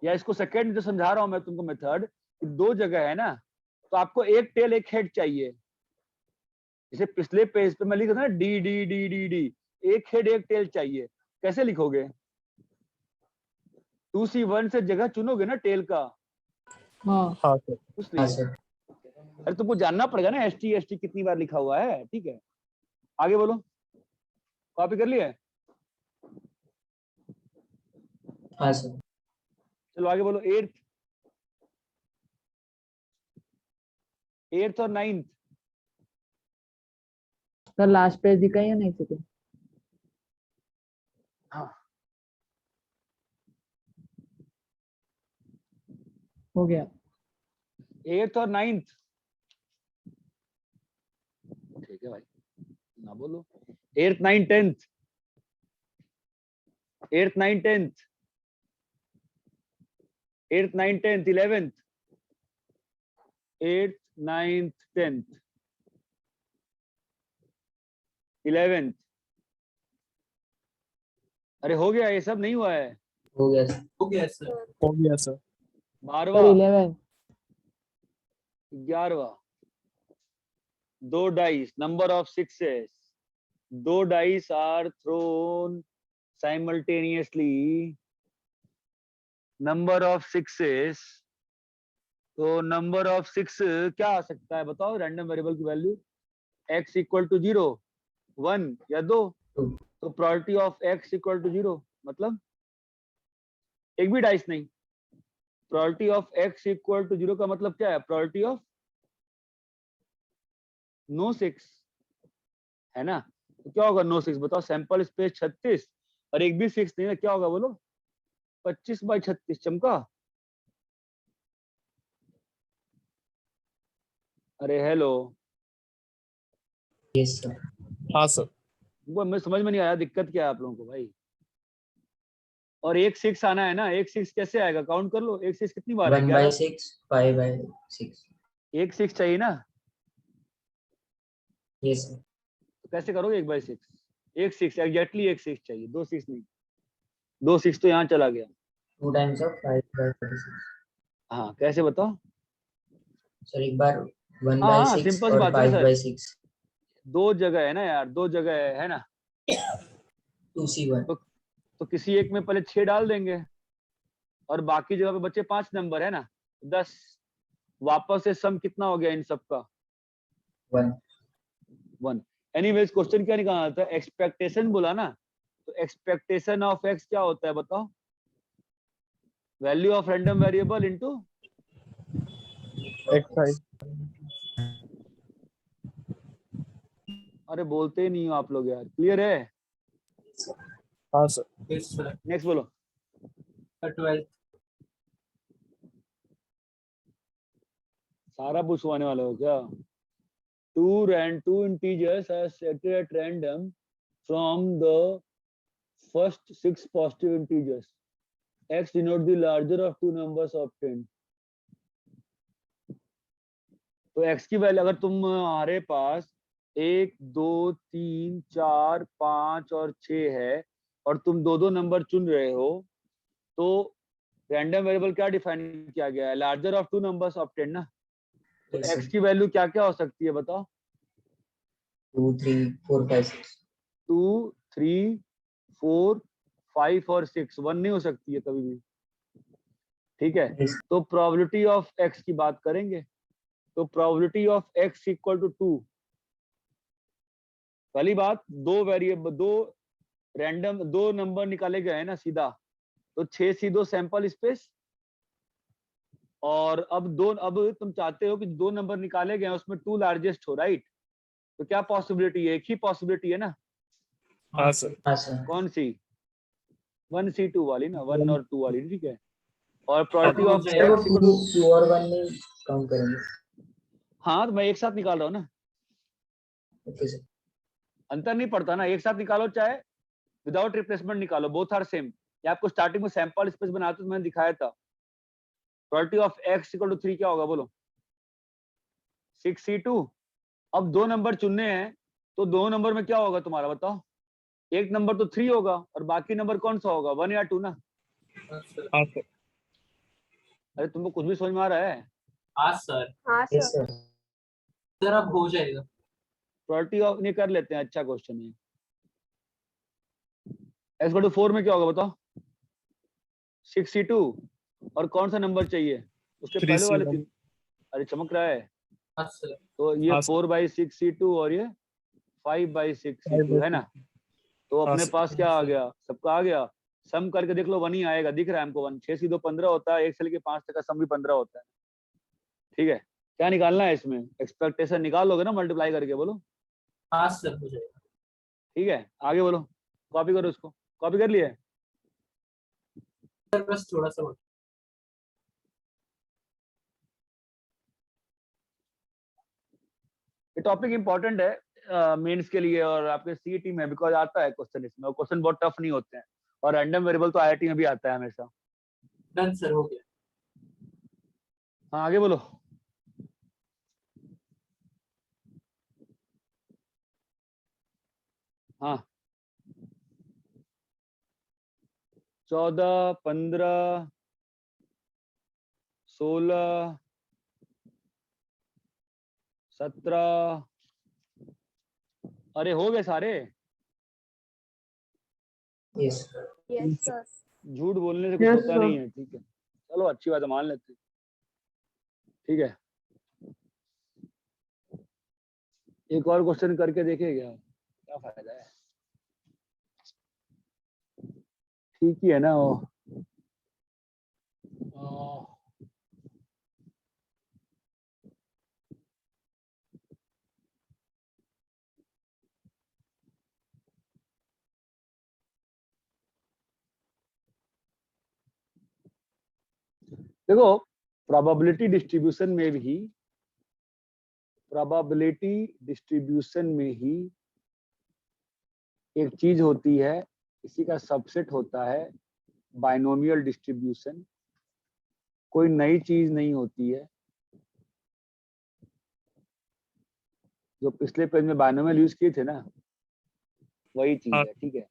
S1: या इसको सेकंड जो समझा रहा हूं मैं तुमको मेथड, दो जगह है ना, तो आपको एक टेल एक हेड चाहिए। जैसे पिछले पेज पे मैं लिख रहा था ना, D D D D D, एक हेड एक टेल चाहिए। कैसे लिखोगे? 2c1 से जगह चुनोगे ना टेल का,
S9: हाँ
S7: हाँ सर.
S3: हाँ
S1: इसलिए।
S3: सर
S1: अरे तुमको जानना पड़ेगा ना एस टी कितनी बार लिखा हुआ है, ठीक है? आगे बोलो, कॉपी कर लिया है?
S3: हाँ सर
S1: चलो आगे बोलो। 8th और 9th।
S9: सर लास्ट पेज दिखा या नहीं सेकंड?
S1: हाँ,
S6: हो गया
S1: 8th और 9th, ठीक है भाई ना बोलो। 8th 9th 10th, 8th 9th 10th, 8th 9th 10th 11th, 8th 9th 10th 11th। अरे हो गया, ये सब नहीं हुआ है।
S3: हो गया सर।
S5: हो गया सर।
S7: हो गया सर।
S1: 12वां,
S9: 11
S1: 11वां, 2 dice, number of sixes, 2 dice are thrown simultaneously, number of sixes. तो नंबर ऑफ 6 क्या आ सकता है बताओ, रैंडम वेरिएबल की वैल्यू x इक्वल टू 0, 1 या 2।
S3: Two.
S1: तो probability of x equal to 0 मतलब एक भी डाइस नहीं। Probability of x equal to 0 का मतलब क्या है, प्रोबेबिलिटी ऑफ नो 6 है ना। तो क्या होगा नो 6 बताओ, सैंपल स्पेस 36 और एक भी 6 नहीं है, क्या होगा बोलो, 25/36। चमका, अरे हेलो,
S3: यस सर।
S7: हाँ सर।
S1: वो मैं समझ में नहीं आया दिक्कत क्या है आप लोगों को भाई। और एक 6 आना है ना, एक 6 कैसे आएगा, काउंट कर लो, एक 6 कितनी बार है,
S3: 1/6, 5/6।
S1: एक 6 चाहिए ना,
S3: यस सर।
S1: तो कैसे करोगे 1/6, एक 6 एग्जैक्टली एक 6 चाहिए, 2 6 नहीं, 2 6 तो यहाँ चला गया।
S3: 2 times of 5/36।
S1: हाँ कैसे बताओ,
S3: सर एक बार
S1: हाँ
S3: 1/6
S1: सिंपल सी
S3: और
S1: बात है ना सर,
S3: 5/6।
S1: दो जगह है ना यार, दो जगह है ना।
S3: 2C1।
S1: तो किसी एक में पहले 6 डाल देंगे और बाकी जगह पे बच्चे 5 नंबर है ना, 10। वापस से सम कितना हो गया इन सबका,
S3: 1।
S1: 1। एनीवेज क्वेश्चन क्या निकालना था, एक्सपेक्टेशन बोला ना, तो एक्सपेक्टेशन ऑफ एक्स क्या होता है बताओ, value of random variable into
S7: xi।
S1: अरे बोलते ही नहीं हो आप लोग यार, क्लियर है।
S7: हाँ सर।
S5: Yes sir।
S1: नेक्स्ट बोलो,
S5: 12th।
S1: सारा पूछवाने वाले हो क्या। two integers are set at random from the first 6 positive integers. X denote the larger of two numbers obtained. तो x की वैल्यू अगर तुम्हारे पास 1 2 3 4 5 और 6 है और तुम दो नंबर चुन रहे हो, तो रैंडम वेरिएबल क्या डिफाइन किया गया है, larger of two numbers obtained ना। तो
S3: Yes,
S1: x
S3: sir।
S1: की वैल्यू क्या क्या हो सकती है बताओ,
S3: 2 3 4 5 6।
S1: 2 3 4 5 और 6, 1 नहीं हो सकती है कभी भी, ठीक है।
S3: Yes।
S1: तो प्रोबेबिलिटी ऑफ x की बात करेंगे, तो probability of x equal to 2। पहली बात, दो वेरिएबल, दो नंबर निकाले गए हैं ना सीधा, तो 6 सीधो सैंपल स्पेस। और अब तुम चाहते हो कि दो नंबर निकाले गए हैं उसमें 2 लार्जेस्ट हो, राइट। तो क्या पॉसिबिलिटी है, एक ही पॉसिबिलिटी है ना,
S7: हाँ सर।
S3: हाँ सर।
S1: कौन सी, 1C2 वाली ना, 1 और 2 वाली, ठीक है। और
S5: अब
S1: प्रोबेबिलिटी
S5: हो
S1: ऑफ
S5: जाएगा।
S3: वो
S1: x इक्वल टू,
S3: 2 और 1 में काउंट करेंगे।
S1: हाँ तो मैं एक साथ निकाल रहा हूँ ना,
S3: ओके सर।
S1: अंतर नहीं पड़ता ना, एक साथ निकालो चाहे विदाउट रिप्लेसमेंट निकालो, बोथ आर सेम। ये आपको स्टार्टिंग में सैंपल स्पेस बनाते तो मैंने दिखाया था। Probability of x equal to 3 क्या होगा बोलो, 6C2। अब दो नंबर चुनने हैं, तो दो नंबर में क्या होगा तुम्हारा बताओ, एक नंबर तो 3 होगा और बाकी नंबर कौन सा होगा, 1 या 2 ना।
S5: हाँ सर।
S7: हाँ सर।
S1: अरे तुमको कुछ भी समझ में आ रहा है।
S5: हाँ सर।
S4: हाँ
S3: यस
S4: सर।
S3: सर।
S5: सर अब हो जाएगा।
S1: प्रोबेबिलिटी ऑफ नहीं कर लेते हैं, अच्छा क्वेश्चन है। x इक्वल टू 4 में क्या होगा बताओ, 6C2 और कौन सा नंबर चाहिए उसके पहले वाले
S7: 3C1।
S1: 3। अरे चमक रहा है।
S5: हाँ सर।
S1: तो ये
S7: हाँ सर।
S1: 4/6C2 और ये 5/6C2 है ना। तो
S7: हाँ
S1: अपने
S7: सर।
S1: पास क्या आ गया, सबका आ गया। सम करके देख लो 1 ही आएगा, दिख रहा है हमको 1। 6 × 2 15 होता है, 1 से लेके 5 तक का सम भी 15 होता है, ठीक है। क्या निकालना है इसमें, एक्सपेक्टेशन निकाल लोगे ना मल्टीप्लाई करके, बोलो
S5: हाँ सर हो जाएगा।
S1: ठीक है। आगे बोलो, कॉपी करो इसको, कॉपी कर लिए।
S5: सर बस थोड़ा सा
S1: ये टॉपिक इंपॉर्टेंट है मेंस के लिए और आपके सीईटी में, बिकॉज आता है क्वेश्चन इसमें, और क्वेश्चन बहुत टफ नहीं होते हैं, और रैंडम वेरिएबल तो आईआईटी में भी आता है हमेशा।
S5: डन सर, हो गया।
S1: हाँ आगे बोलो। हाँ 14, 15, 16, 17, अरे हो गए सारे।
S3: Yes
S4: Yes, sir.
S1: झूठ बोलने से कुछ
S6: Yes,
S1: होता
S6: sir.
S1: नहीं है, ठीक है चलो अच्छी बात है, मान लेते हैं। ठीक है, एक और क्वेश्चन करके देखे क्या फायदा है, ठीक ही है ना वो। देखो प्रोबेबिलिटी डिस्ट्रीब्यूशन में ही एक चीज होती है, इसी का सबसेट होता है बाइनोमियल डिस्ट्रीब्यूशन। कोई नई चीज नहीं होती है, जो पिछले पेज में बाइनोमियल यूज किए थे ना, वही चीज है। ठीक है,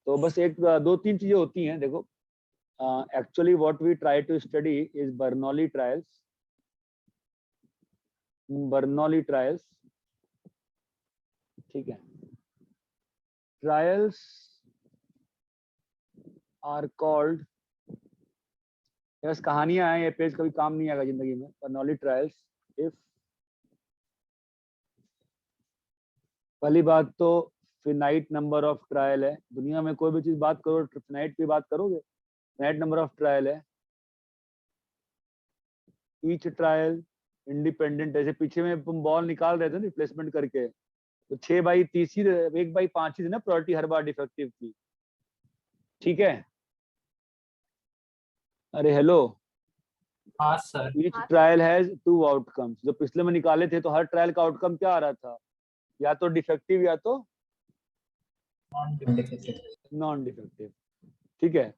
S1: तो बस एक दो तीन चीजें होती हैं। देखो actually what we try to study is Bernoulli trials। ठीक है, trials are called, बस कहानियां हैं, ये पेज कभी काम नहीं आएगा जिंदगी में। Bernoulli trials, if पहली बात तो फिनाइट नंबर ऑफ ट्रायल है, दुनिया में कोई भी चीज बात करो फिनाइट की बात करोगे, फिनाइट नंबर ऑफ ट्रायल है। ईच ट्रायल इंडिपेंडेंट, जैसे पीछे में तुम बॉल निकाल रहे थे ना रिप्लेसमेंट करके, तो 6/30 ही 1/5 ही थी ना प्रोबेबिलिटी हर बार डिफेक्टिव की। ठीक है, अरे हेलो,
S5: हाँ sir.
S1: Each trial has 2 outcomes. जो पिछले में निकाले थे तो हर ट्रायल का आउटकम क्या आ रहा था, या तो डिफेक्टिव या तो नॉन डिफेक्टिव। ठीक है,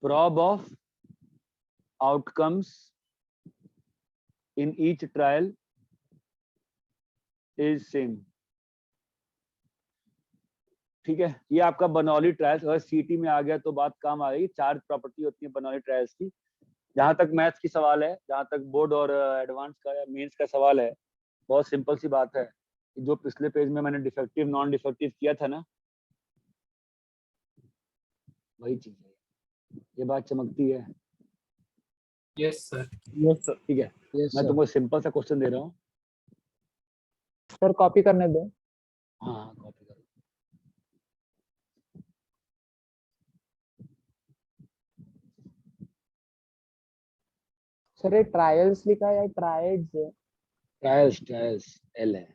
S1: prob of outcomes in each trial is same। ठीक है, ये आपका बर्नौली ट्रायल्स, अगर सीटी में आ गया तो बात काम आ गई। 4 प्रॉपर्टी होती है बर्नौली ट्रायल्स की। जहां तक मैथ्स की सवाल है, जहां तक बोर्ड और एडवांस का या मेंस का सवाल है, बहुत सिंपल सी बात है। जो पिछले पेज में मैंने डिफेक्टिव नॉन डिफेक्टिव किया था ना, वही चीज है। ये बात चमकती है।
S5: Yes sir.
S7: Yes, sir.
S1: ठीक है,
S9: यस
S1: मैं तुमको सिंपल सा क्वेश्चन दे रहा हूँ।
S9: सर कॉपी करने दो।
S1: हाँ कॉपी करो।
S9: सर ये ट्रायल्स लिखा है या ट्रायड्स है?
S1: ट्रायल्स एल है।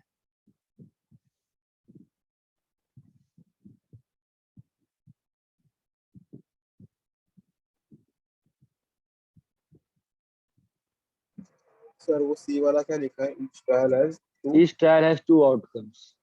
S6: सर वो सी वाला क्या लिखा है? Each trial has two.
S1: Each trial has 2 outcomes।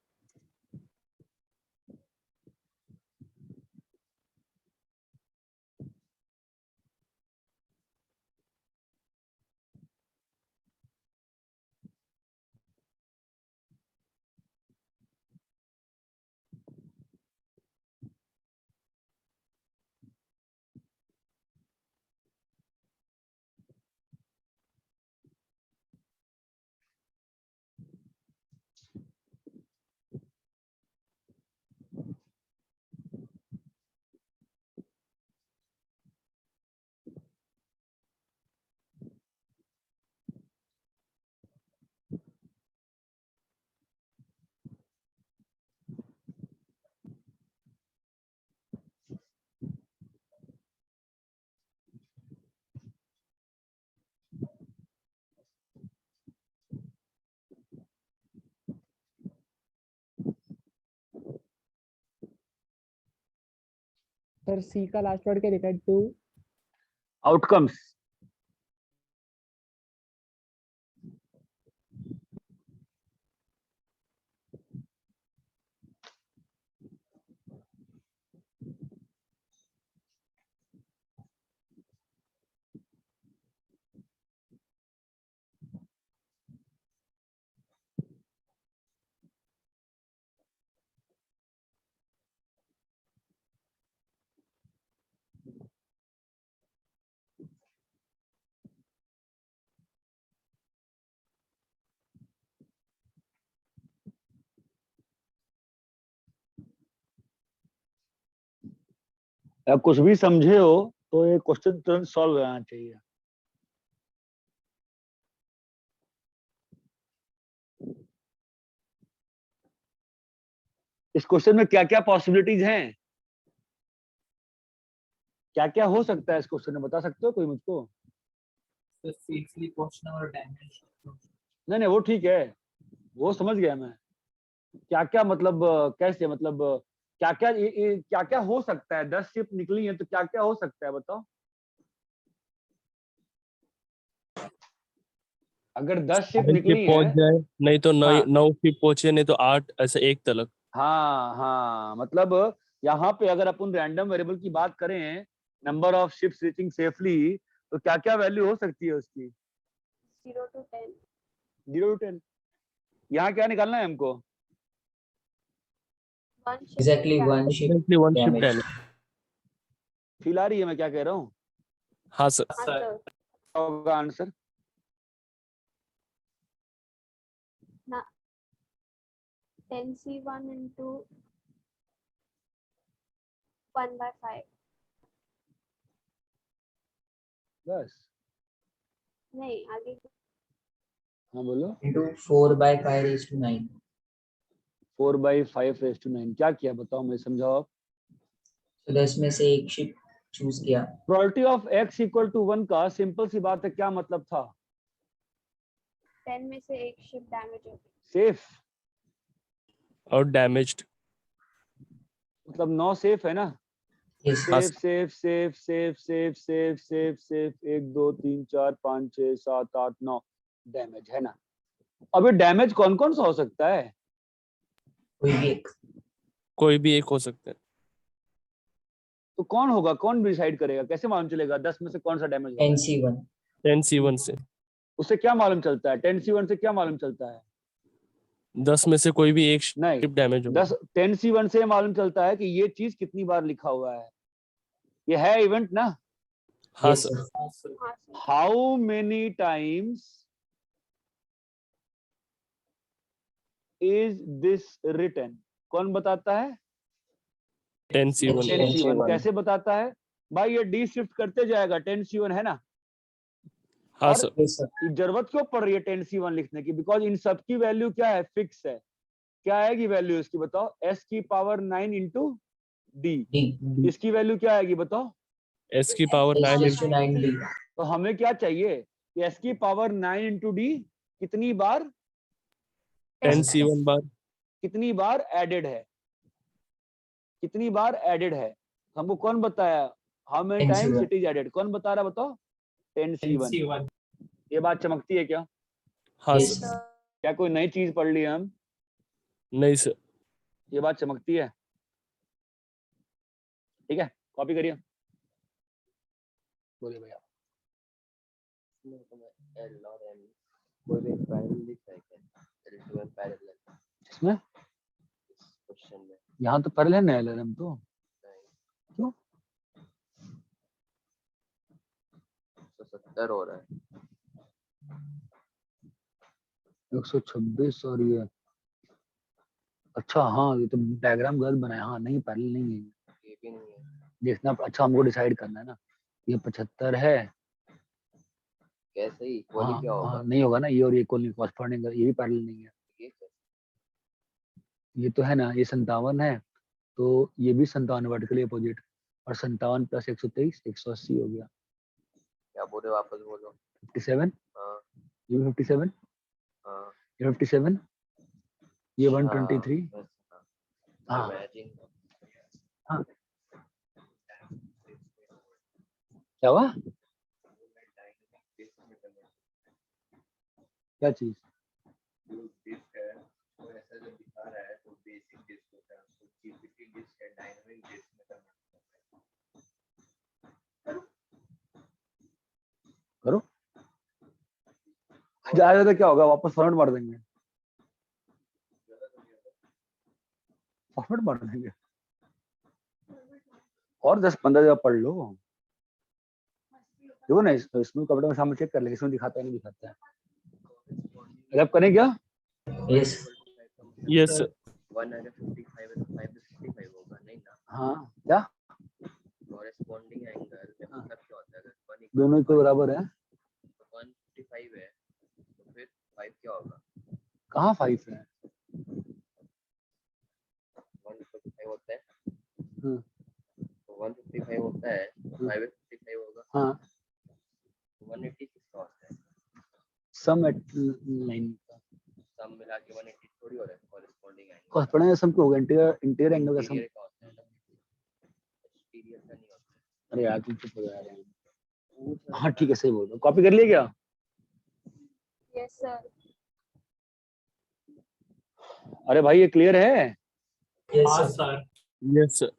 S9: Sir सी का लास्ट वर्ड क्या लिखा है? 2
S1: आउटकम्स। अगर कुछ भी समझे हो तो ये क्वेश्चन तुरंत सॉल्व हो जाना चाहिए। इस क्वेश्चन में क्या क्या पॉसिबिलिटीज हैं, क्या क्या हो सकता है इस क्वेश्चन में, बता सकते हो कोई मुझको?
S5: So safely portion or damage.
S1: नहीं वो ठीक है, वो समझ गया मैं। क्या क्या मतलब कैसे, मतलब क्या क्या हो सकता है? 10 शिप निकली है तो क्या क्या हो सकता है बताओ। अगर 10 शिप निकली
S7: पहुंच
S1: है,
S7: जाए, नहीं तो
S1: हाँ।
S7: 9 शिप पहुंचे, नहीं तो 8, ऐसे एक तलक।
S1: हाँ मतलब यहाँ पे अगर अपन रैंडम वेरिएबल की बात करें, number of ships reaching safely, तो क्या क्या वैल्यू हो सकती है उसकी?
S4: 0 to 10.
S1: 0 to 10। यहाँ क्या निकालना है हमको?
S4: One ship
S3: Exactly
S4: damage.
S3: one ship
S7: Exactly one ship
S3: damage.
S7: damage.
S1: Feel आ रही है मैं क्या कह रहा हूँ?
S7: हाँ सर।
S4: हाँ sir.
S1: क्या होगा आंसर?
S4: ना 10C1 into 1/5.
S1: बस।
S4: नहीं आगे
S1: हाँ बोलो।
S3: Into 4/5 raised to 9.
S1: 4/5 raised to 9 क्या किया बताओ, मैं समझाओ आप।
S3: तो 10 में से एक शिप चूज किया।
S1: Probability of x equal to 1 का सिंपल सी बात है, क्या मतलब था?
S4: 10 में से एक शिप डैमेज हो गई.
S1: सेफ,
S7: और डैमेज्ड।
S1: मतलब 9 सेफ है ना?
S3: Yes.
S1: Safe safe safe safe safe safe safe safe 1 2 3 4 5 6 7 8 9 damage है ना? अब ये डैमेज कौन कौन सा हो सकता है?
S3: कोई भी एक।
S7: कोई भी एक हो सकता है।
S1: तो कौन होगा, कौन डिसाइड करेगा, कैसे मालूम चलेगा 10 में से कौन सा डैमेज होगा?
S3: 10C1.
S7: 10C1 से।
S1: उससे क्या मालूम चलता है? 10C1 से क्या मालूम चलता है?
S7: 10 में से कोई भी एक
S1: नहीं,
S7: शिप डैमेज होगा।
S1: 10C1 से मालूम चलता है कि ये चीज कितनी बार लिखा हुआ है, ये है इवेंट ना?
S7: हाँ
S3: Yes,
S7: सर।
S3: sir.
S4: हाँ sir.
S1: How many times is this written? कौन बताता है?
S7: 10C1।
S1: 10C1 कैसे बताता है भाई? ये डी शिफ्ट करते जाएगा, 10C1 है ना?
S7: हाँ
S1: और
S7: सर।
S3: Yes, sir.
S1: जरूरत क्यों पड़ रही है 10C1 लिखने की? बिकॉज इन सब की वैल्यू क्या है, फिक्स है। क्या आएगी वैल्यू इसकी बताओ? s की पावर 9 इंटू डी।
S3: D.
S1: इसकी वैल्यू क्या आएगी बताओ?
S7: S की power
S3: S
S7: 9
S3: raised to 9D.
S1: तो हमें क्या चाहिए कि s की पावर 9 इंटू डी कितनी बार
S7: 10C1 बार।
S1: कितनी बार एडेड है, कितनी बार एडेड है? हमको कौन बताया? How many times
S3: 10C1.
S1: It is added, कौन बता रहा बताओ? 10C1।
S5: 10C1.
S1: ये बात चमकती है क्या?
S7: हाँ
S3: Yes.
S7: सर।
S1: क्या कोई नई चीज पढ़ ली हम?
S7: नहीं सर।
S1: ये बात चमकती है। ठीक है, कॉपी करिए। बोलिए भैया।
S8: L और M कोई भी पैरेलल दिख रहा है क्या? L2M पैरेलल
S1: इसमें
S8: इस क्वेश्चन में
S1: यहाँ तो पढ़ लेना है LRM तो।
S8: नहीं।
S1: क्यों?
S8: 170 हो रहा है।
S1: 126 और ये, अच्छा हाँ ये तो डायग्राम गलत बनाया। हाँ नहीं, पैरेलल नहीं है,
S8: ये भी नहीं है।
S1: देखना। अच्छा हमको डिसाइड करना है ना, ये 75 है।
S8: कैसे इक्वली
S1: हाँ
S8: क्या होगा?
S1: हाँ नहीं होगा ना, ये और ये इक्वल नहीं, कॉरस्पॉन्डिंग, ये भी पैरेलल नहीं है।
S8: ये कैसे?
S1: ये तो है ना, ये 57 है तो ये भी 57 वर्टिकली अपोजिट, और 57 प्लस 123 180 हो गया।
S8: क्या बोले, वापस बोलो।
S1: 57,
S8: हाँ
S1: ये भी 57,
S8: हाँ
S1: ये 57, ये 123। हाँ
S8: इमेजिन
S1: हाँ क्या हुआ? क्या चीज? करो, ज्यादा तो क्या होगा, वापस फॉर्मेट मार देंगे, फॉर्मेट मार देंगे। और 10-15 जगह पढ़ लो। देखो ना, इसमें कंप्यूटर में सामने चेक कर लेंगे, इसमें दिखाता है नहीं दिखाता है। रैप करें क्या?
S3: Yes.
S7: Yes sir.
S8: 155 565 होगा नहीं ना?
S1: हाँ क्या? दोनों इक्वल बराबर है।
S8: 155 है तो फिर 5 क्या होगा?
S1: कहाँ 5 है?
S8: 155 होता है
S1: हाँ
S8: तो 155 होता है तो 5 55 होगा।
S1: हाँ
S8: 180 किसका होता है?
S1: सम एट लाइन का
S8: सम मिला के 180 थोड़ी हो रहा है कॉरेस्पॉन्डिंग एंगल।
S1: कॉस पढ़ेंगे सम को होगा इंटीरियर एंगल का सम।
S8: इंटीरियर का होता है ना, एक्सटीरियर का नहीं होता है।
S1: अरे यार तुम चुप हो जा रहे हैं। हाँ ठीक है सही बोल रहे हो। कॉपी कर लिया क्या?
S4: Yes, sir.
S1: अरे भाई ये क्लियर है?
S3: Yes,
S5: हाँ
S3: sir.
S5: सर।
S7: Yes, sir.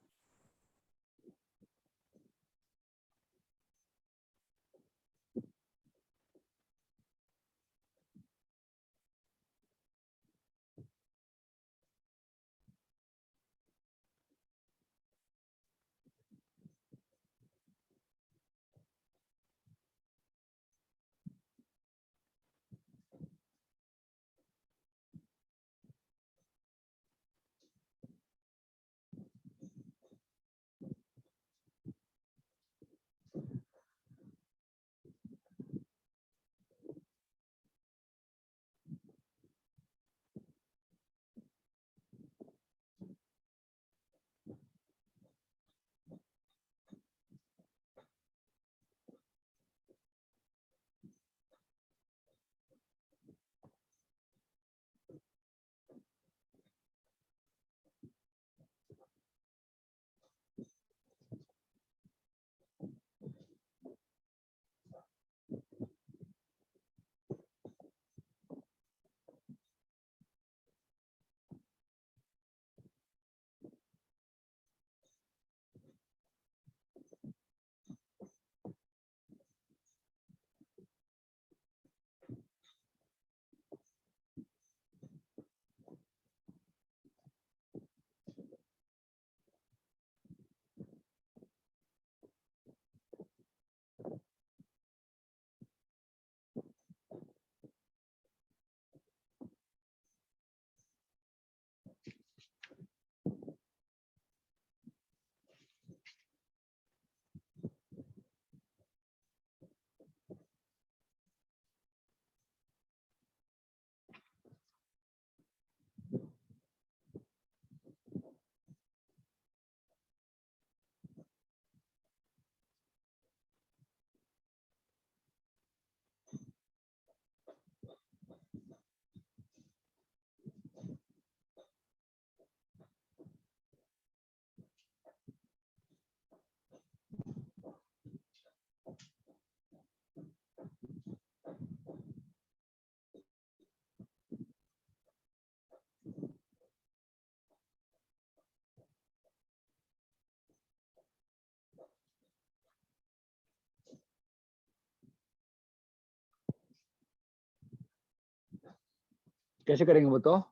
S1: कैसे करेंगे बताओ?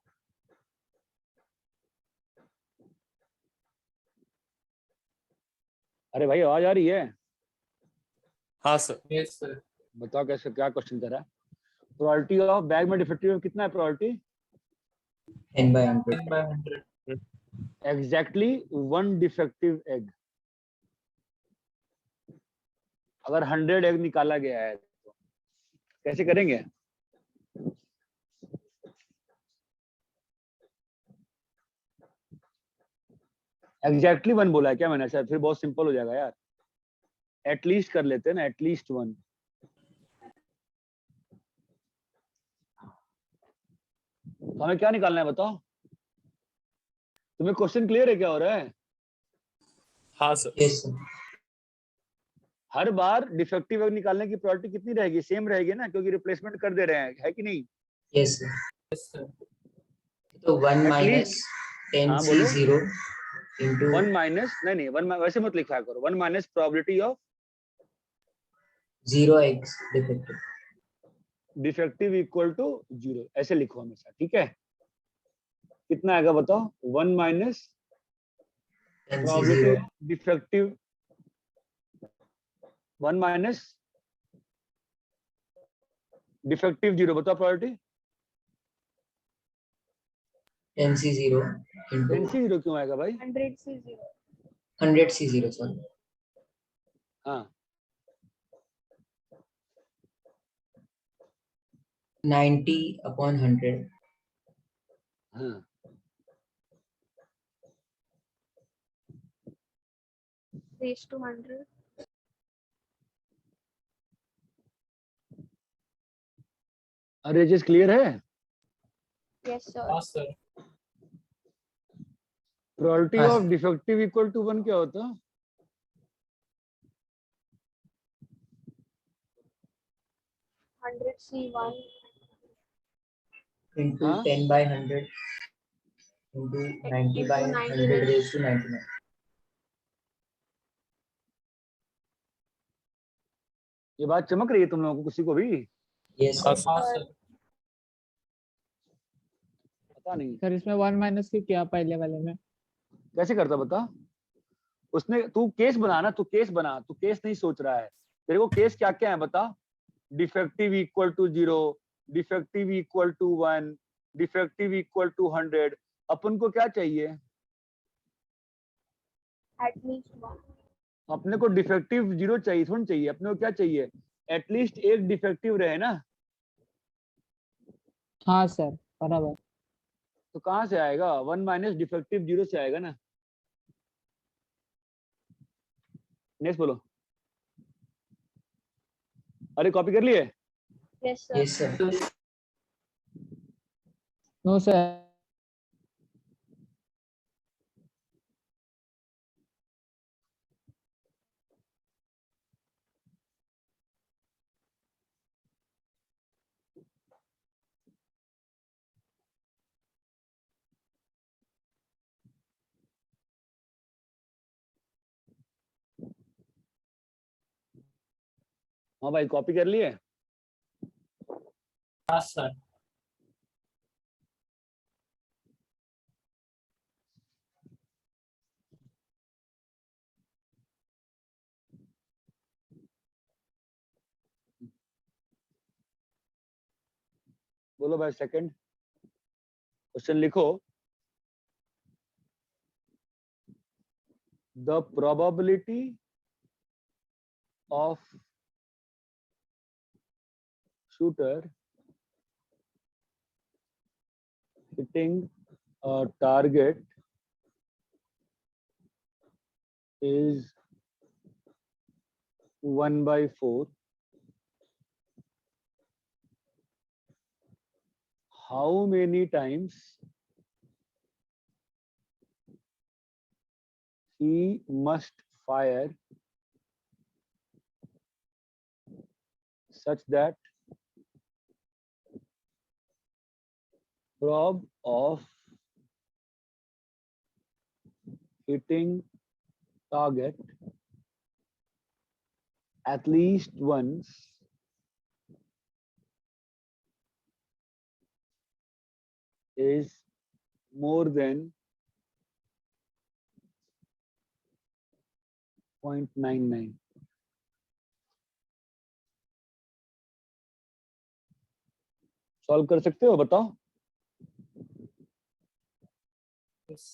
S1: अरे भाई आवाज आ रही है?
S7: हाँ सर.
S5: Yes sir.
S1: बताओ कैसे, क्या क्वेश्चन कर रहा है? प्रोबेबिलिटी ऑफ बैग में डिफेक्टिव कितना है? Probability
S3: N/100.
S5: 10/100।
S1: Exactly 1 defective egg. अगर 100 एग निकाला गया है तो कैसे करेंगे? एग्जैक्टली 1 बोला है क्या मैंने? शायद फिर बहुत सिंपल हो जाएगा यार। एटलीस्ट कर लेते हैं ना, एटलीस्ट 1। तो हमें क्या निकालना है बताओ? तुम्हें क्वेश्चन क्लियर है क्या हो रहा है?
S7: हाँ सर.
S3: Yes, sir.
S1: हर बार डिफेक्टिव एग निकालने की प्रोबेबिलिटी कितनी रहेगी? सेम रहेगी ना, क्योंकि रिप्लेसमेंट कर दे रहे हैं, है कि नहीं?
S3: Yes, sir.
S5: Yes sir.
S3: तो 1
S1: At
S3: minus
S1: least-
S3: 10
S1: हाँ,
S3: C
S1: बोलो।
S3: 0 into
S1: 1 माइनस नहीं 1 वैसे मत लिखा करो। 1 minus probability of
S3: 0 eggs defective.
S1: Defective equal to 0, ऐसे लिखो हमेशा, ठीक है? कितना आएगा बताओ? 1 minus
S3: 10 C
S1: probability
S3: 0.
S1: Defective 1 minus defective 0। बताओ प्रोबेबिलिटी
S3: 10 C 0 into
S1: 10C0 क्यों आएगा भाई?
S4: 100 से 0.
S3: 100 C 0. Sorry.
S1: हाँ
S3: 90/100.
S1: हाँ,
S4: raised to 100.
S1: अरे चीज क्लियर है?
S4: Yes, sir.
S5: हाँ sir.
S1: प्रोबेबिलिटी
S3: हाँ,
S1: ऑफ डिफेक्टिव इक्वल टू 1 क्या होता?
S4: 100C1.
S3: into
S1: हाँ?
S3: 10/100 into 90/100 raised to 99.
S1: ये बात चमक रही है तुम लोगों को, किसी को भी?
S3: Yes, sir.
S5: हाँ sir.
S1: पता नहीं
S9: सर इसमें 1 माइनस की क्या पहले वाले में?
S1: कैसे करता, बता। उसने, तू केस बना ना, तू केस बना, तू केस नहीं सोच रहा है। तेरे को केस क्या क्या है बता। Defective equal to 0, defective equal to 1, defective equal to 100। अपन को क्या चाहिए?
S4: At least 1.
S1: अपने को डिफेक्टिव 0 चाहिए, थोड़ा चाहिए। अपने को क्या चाहिए? एटलीस्ट एक डिफेक्टिव रहे ना।
S9: हाँ सर बराबर।
S1: तो कहां से आएगा? 1 माइनस डिफेक्टिव 0 से आएगा ना। नेक्स्ट बोलो। अरे कॉपी कर लिए?
S4: Yes, sir.
S3: Yes, sir.
S9: No sir.
S1: हाँ भाई, कॉपी कर लिए?
S5: हाँ sir.
S1: बोलो भाई, सेकंड क्वेश्चन लिखो। The probability of shooter hitting a target is 1/4. How many times he must fire such that prob of hitting target at least once is more than 0.99. Solve कर सकते हो? बताओ।
S5: Yes.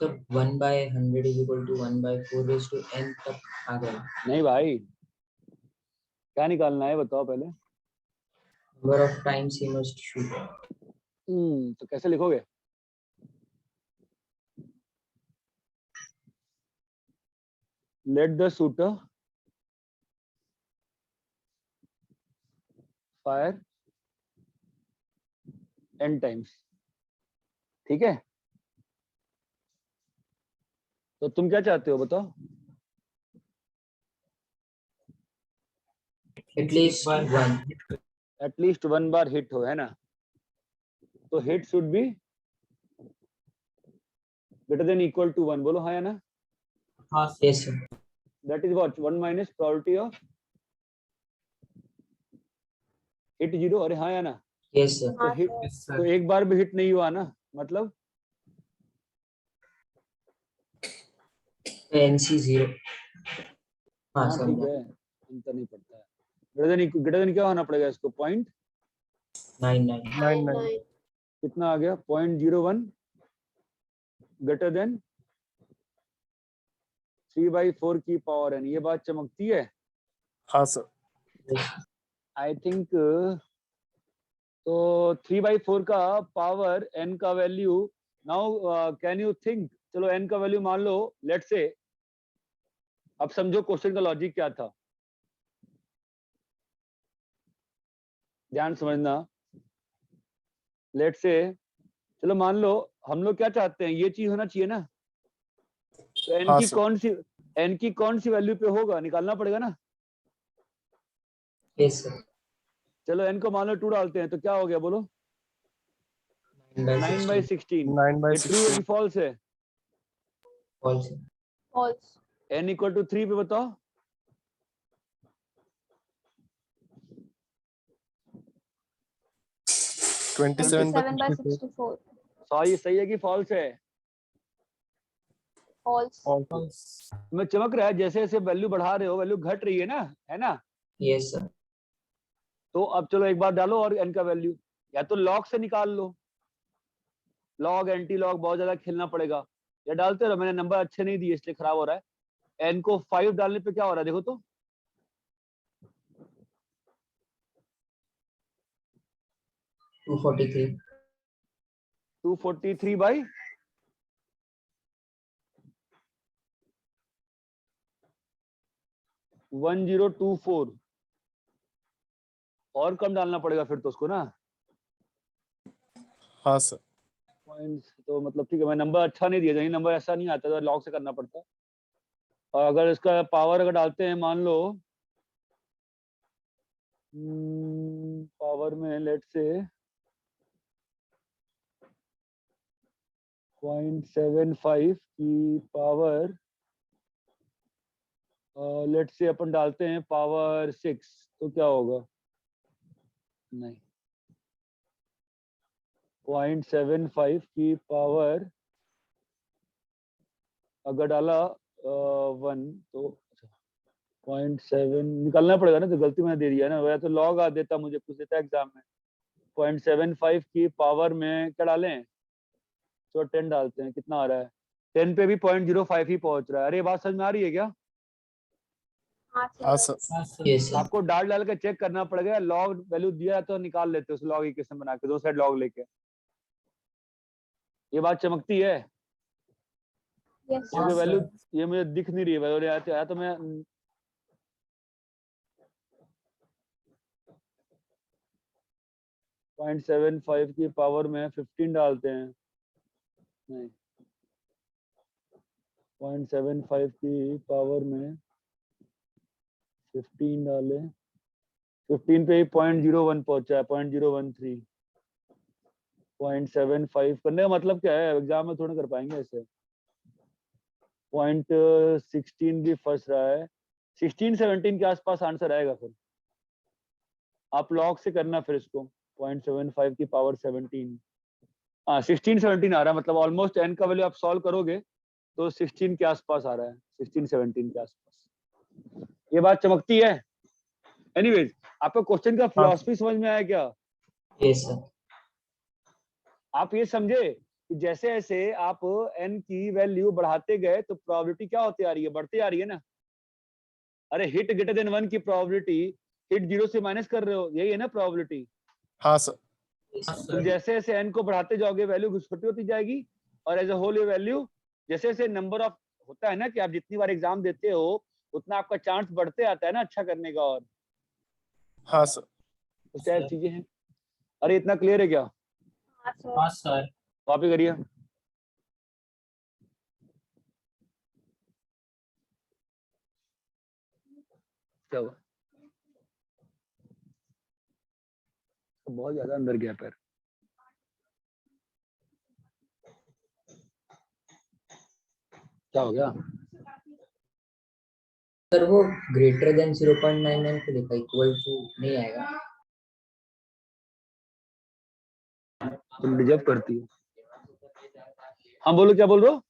S3: Sir 1/100 is equal to 1/4 raised to n तक आ गया.
S1: नहीं भाई, क्या निकालना है बताओ पहले.
S3: Number of times he must shoot.
S1: तो कैसे लिखोगे? Let the shooter fire n times. ठीक है, तो तुम क्या चाहते हो बताओ?
S3: At least one.
S1: एटलीस्ट 1 बार हिट हो, है ना? तो hit should be greater than equal to 1. बोलो हाँ या ना?
S5: हाँ sir.
S3: Yes sir.
S1: That is what 1 minus probability of hit 0. अरे हाँ या ना?
S3: Yes sir.
S1: तो हिट,
S5: Yes, sir.
S1: तो एक बार भी हिट नहीं हुआ ना, मतलब
S3: NC 0. हाँ
S1: हाँ ठीक
S3: समझा.
S1: है, अंतर नहीं पड़ता है. ग्रेटर देन क्या होना पड़ेगा इसको? पॉइंट
S3: 99.
S9: 99.
S1: कितना आ गया? 0.01 ग्रेटर देन 3/4 की पावर n. ये बात चमकती है.
S7: हाँ सर.
S1: आई थिंक तो 3/4 का पावर n का value. Now can you think, चलो n का वैल्यू मान लो, लेट्स से. अब समझो क्वेश्चन का लॉजिक क्या था, ध्यान समझना. लेट्स से, चलो मान लो हम लोग क्या चाहते हैं, ये चीज होना चाहिए ना. तो n
S7: हाँ
S1: की
S7: सर.
S1: कौन सी वैल्यू पे होगा, निकालना पड़ेगा ना.
S3: Yes sir.
S1: चलो n को मान लो 2 डालते हैं, तो क्या हो गया बोलो? 9/16.
S7: 9/16.
S1: ट्रू है फॉल्स है?
S3: False.
S4: False.
S1: n equal to 3 पे बताओ.
S7: Twenty-seven
S4: 27/64.
S1: सही है कि फॉल्स है?
S4: False.
S1: मैं चमक रहा है, जैसे जैसे वैल्यू बढ़ा रहे हो वैल्यू घट रही है ना, है ना?
S3: Yes sir.
S1: तो अब चलो एक बार डालो और n का वैल्यू, या तो लॉग से निकाल लो. लॉग एंटी लॉग बहुत ज्यादा खेलना पड़ेगा. या डालते रहो, मैंने नंबर अच्छे नहीं दिए इसलिए खराब हो रहा है. n को 5 डालने पे क्या हो रहा है देखो तो.
S3: 243.
S1: 243 बाई 1024. और कम डालना पड़ेगा फिर तो उसको ना.
S7: हाँ सर.
S1: पॉइंट्स तो मतलब ठीक है, मैं नंबर अच्छा नहीं दिया, नंबर ऐसा नहीं आता, तो लॉग से करना पड़ता. और अगर इसका पावर अगर डालते हैं, मान लो पावर में लेट से 0.75 की पावर, लेट से अपन डालते हैं पावर 6, तो क्या होगा? नहीं, 0.75 की पावर अगर डाला 1, तो 0.7 निकालना पड़ेगा ना. तो गलती मैंने दे दिया ना, वैसे तो लॉग आ देता, मुझे कुछ देता एग्जाम में. 0.75 की पावर में क्या डालें? तो 10 डालते हैं, कितना आ रहा है? 10 पे भी 0.05 ही पहुंच रहा है. अरे ये बात समझ में आ रही है क्या?
S7: हाँ सर.
S5: हाँ सर.
S3: Yes sir.
S1: आपको डाल के चेक करना पड़ेगा. लॉग वैल्यू दिया है तो निकाल लेते, उस लॉग इक्वेशन बना के, दो साइड लॉग लेके. ये बात चमकती है?
S4: Yes.
S5: हाँ,
S1: ये वैल्यू,
S5: सर.
S1: ये मुझे दिख नहीं रही है वैल्यू. आया तो मैं 0.75 की पावर में 15 डालते हैं. नहीं, 0.75 की पावर में 15 डाले, 15 पे ही 0.01 पहुंचा है, 0.013. 0.75 करने का मतलब क्या है? एग्जाम में थोड़ा कर पाएंगे ऐसे. 0.16 भी फंस रहा है. 16-17 के आसपास आंसर आएगा. फिर आप लॉग से करना, फिर इसको 0.75 की पावर 17. हाँ 16-17 आ रहा है, मतलब ऑलमोस्ट n का वैल्यू आप सॉल्व करोगे तो 16 के आसपास आ रहा है, 16-17 के आसपास. ये बात चमकती है? एनीवेज, आपको क्वेश्चन का फिलॉसफी समझ में आया क्या?
S3: Yes sir.
S1: आप ये समझे कि जैसे जैसे आप n की वैल्यू बढ़ाते गए तो प्रोबेबिलिटी क्या होती आ रही है, बढ़ती आ रही है ना। अरे हिट ग्रेटर देन 1 की प्रोबेबिलिटी हिट 0 से माइनस कर रहे हो, यही है ना प्रोबेबिलिटी।
S7: हाँ सर।
S1: तुम जैसे जैसे n को बढ़ाते जाओगे वैल्यू छोटी होती जाएगी, और एज अ होल ये वैल्यू जैसे जैसे नंबर ऑफ होता है ना कि आप जितनी बार एग्जाम देते हो उतना आपका चांस बढ़ते आता है ना अच्छा करने का। और
S7: हाँ सर।
S1: तो शायद चीजें हैं। अरे इतना क्लियर है क्या?
S4: हाँ सर।
S5: हाँ सर।
S1: कॉपी करिए। क्या हुआ? बहुत ज्यादा अंदर गया पैर। क्या हो गया?
S3: सर वो ग्रेटर देन 0.99 को लिखा, इक्वल टू नहीं आएगा।
S1: तुम डिजर्व करती हो। हाँ बोलो, क्या बोल रहे हो?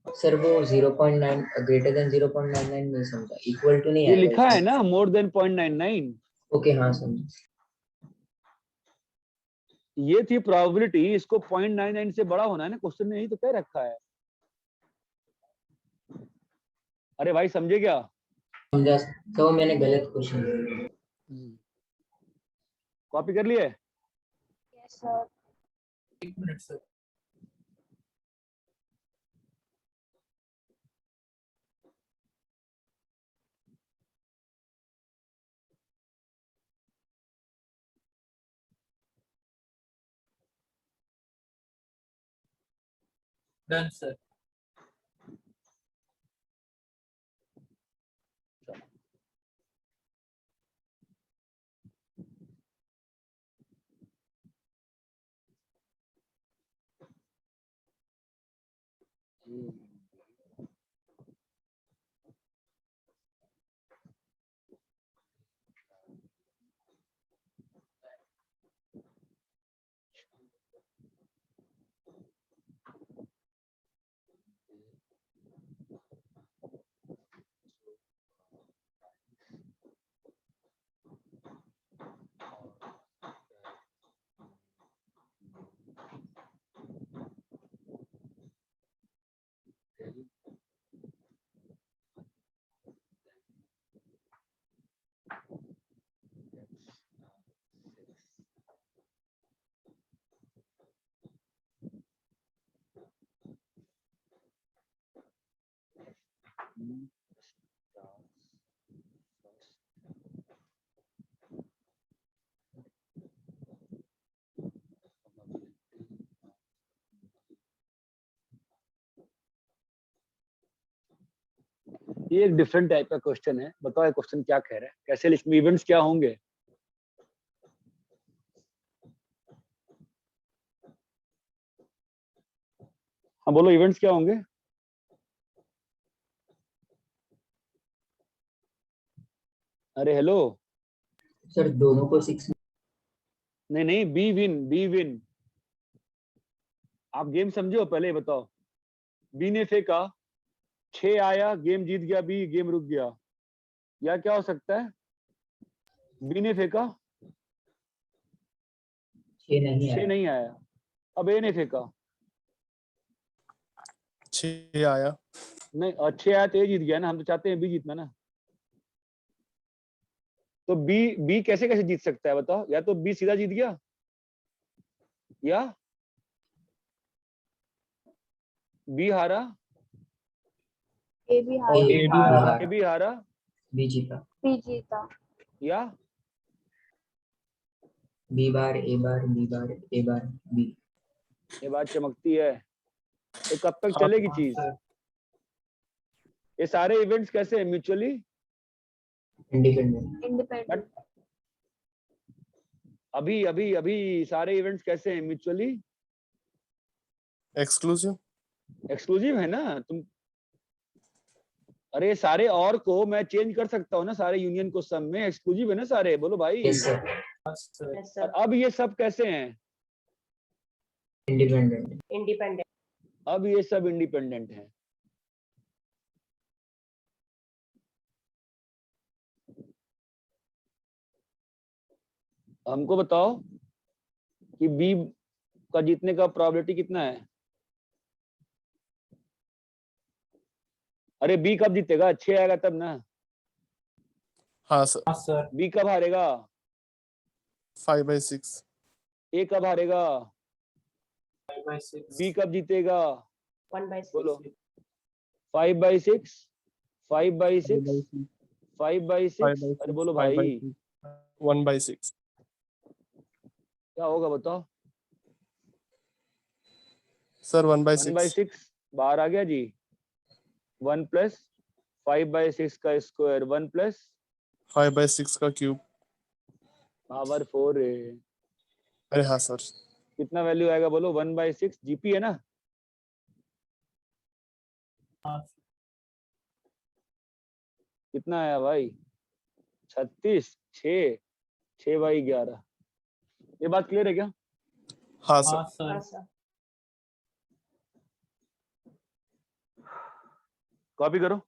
S3: सर वो 0.9 ग्रेटर देन 0.99 नहीं समझा, इक्वल टू नहीं
S1: ये
S3: आएगा
S1: लिखा है
S3: इसमें।
S1: ना मोर देन 0.99।
S3: ओके हाँ समझा।
S1: ये थी प्रोबेबिलिटी, इसको 0.99 से बड़ा होना है ना, क्वेश्चन में यही तो कह रखा है। अरे भाई समझे क्या?
S3: समझा तो मैंने गलत क्वेश्चन।
S1: कॉपी कर लिए?
S4: Yes sir.
S5: एक मिनट सर। Done sir.
S1: ये एक डिफरेंट टाइप का क्वेश्चन है। बताओ ये क्वेश्चन क्या कह रहा है, कैसे लिस्ट में इवेंट्स क्या होंगे? हाँ बोलो, इवेंट्स क्या होंगे? अरे हेलो।
S3: सर दोनों को 6।
S1: नहीं नहीं, बी विन, बी विन। आप गेम समझो पहले ये बताओ। बी ने फेंका, 6 आया, गेम जीत गया बी, गेम रुक गया। या क्या हो सकता है? बी ने फेंका,
S3: 6 नहीं
S1: 6
S3: आया।
S1: नहीं आया। अब ए ने फेंका,
S7: 6 आया।
S1: नहीं 6 आया तो ए जीत गया ना, हम तो चाहते हैं बी जीतना ना। तो बी बी कैसे कैसे जीत सकता है बताओ? या तो बी सीधा जीत गया, या बी हारा,
S4: ए भी हार।
S3: ए
S7: ए भी
S3: भी
S7: हारा।
S1: ए बी हारा,
S3: बी जीता।
S4: बी जीता।
S1: या
S3: बी बार ए बार बी बार ए बार बी।
S1: ये बात चमकती है। ये कब तक
S7: हाँ
S1: चलेगी
S5: हाँ
S1: चीज?
S5: सर।
S1: ये सारे इवेंट्स कैसे हैं? Mutually
S3: independent.
S4: इंडिपेंडेंट।
S1: अभी अभी अभी सारे इवेंट्स कैसे हैं? Mutually
S7: exclusive.
S1: एक्सक्लूसिव है ना तुम। अरे सारे और को मैं चेंज कर सकता हूँ ना, सारे यूनियन को सम में एक्सक्लूसिव है ना सारे, बोलो भाई।
S3: Yes sir.
S5: हाँ सर।
S1: और अब ये सब कैसे हैं?
S3: इंडिपेंडेंट।
S1: अब ये सब इंडिपेंडेंट हैं। हमको बताओ कि बी का जीतने का प्रोबेबिलिटी कितना है? अरे बी कब जीतेगा, 6 आएगा तब ना।
S7: हाँ सर,
S5: हाँ सर।
S1: बी कब हारेगा,
S7: 5/6.
S1: ए कब हारेगा,
S5: 5/6.
S1: बी कब जीतेगा,
S2: 1/6.
S1: बोलो। 5/6, 5/6, 5/6, अरे बोलो भाई
S7: 1/6.
S1: क्या होगा बताओ।
S7: सर
S1: 1/6
S7: 1/6.
S1: बाहर आ गया जी। 1 प्लस 5/6 का स्क्वायर, 1 प्लस
S7: 5/6 का क्यूब.
S1: पावर 4 है।
S7: अरे हाँ सर.
S1: कितना वैल्यू आएगा बोलो, 1/6 जीपी है ना।
S5: हाँ
S1: कितना आया भाई, 36, 6/11। ये बात क्लियर है क्या।
S7: हाँ सर.
S5: हाँ सर।
S2: हाँ सर।
S1: कॉपी करो।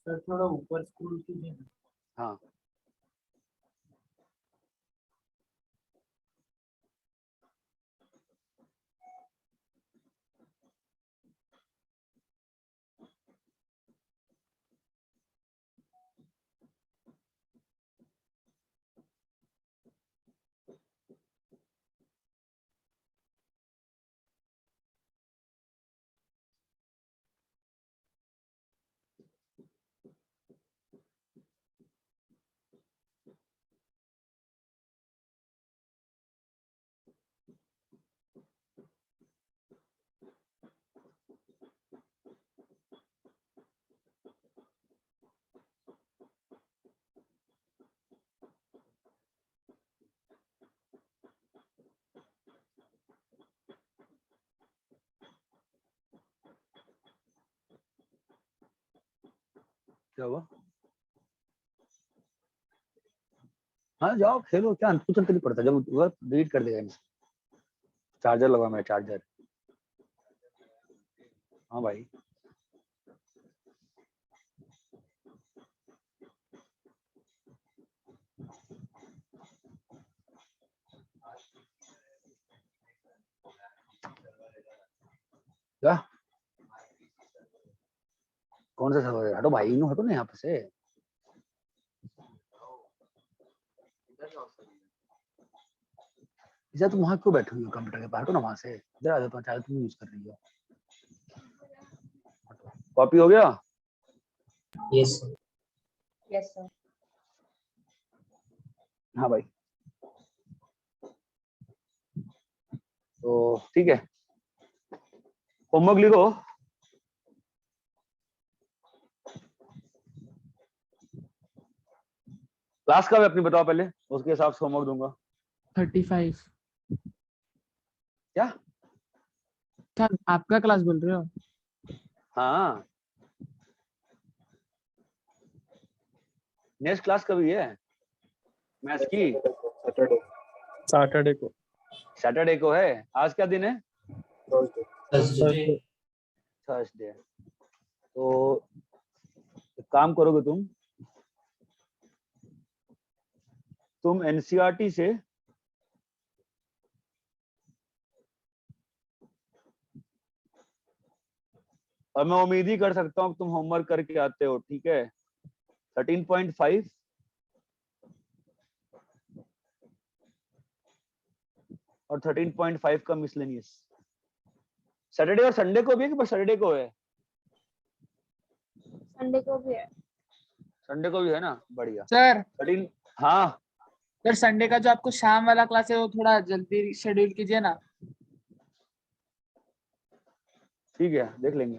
S5: सर थोड़ा ऊपर स्क्रॉल कीजिए ना।
S1: हाँ क्या हुआ, हाँ जाओ खेलो, क्या कुछ अंतर नहीं पड़ता, जब वह डिलीट कर देगा। चार्जर लगा मैं, चार्जर। हाँ भाई क्या, कौन सा सर्वर है, हटो भाई, इन्हों हटो ना यहाँ पे से। इसे तुम वहां क्यों बैठे हुई हो कंप्यूटर के पास, हटो ना वहां से, इधर आ जाओ, तो चाहे तुम यूज कर रही हो। कॉपी हो गया।
S3: Yes sir.
S2: Yes, sir.
S1: हाँ भाई, तो ठीक है, होमवर्क लिखो। क्लास का भी अपनी बताओ पहले, उसके हिसाब से होमवर्क दूंगा।
S9: 35.
S1: क्या,
S9: क्या आपका क्लास बोल रहे हो।
S1: हाँ नेक्स्ट क्लास कभी है मैथ्स की,
S6: सैटरडे,
S7: सैटरडे को.
S1: सैटरडे को है। आज क्या दिन है,
S6: थर्सडे।
S3: थर्सडे.
S1: थर्सडे। तो एक काम करोगे तुम एनसीईआरटी से और मैं उम्मीद ही कर सकता हूँ तुम होमवर्क करके आते हो, ठीक है। 13.5 और 13.5 का मिसलेनियस। सैटरडे और संडे को भी है कि बस सैटरडे को है,
S4: संडे को भी है।
S1: संडे को भी है ना, बढ़िया।
S9: सर
S1: 13, हाँ
S9: सर संडे का जो आपको शाम वाला क्लास है वो थोड़ा जल्दी शेड्यूल कीजिए ना।
S1: ठीक है देख लेंगे।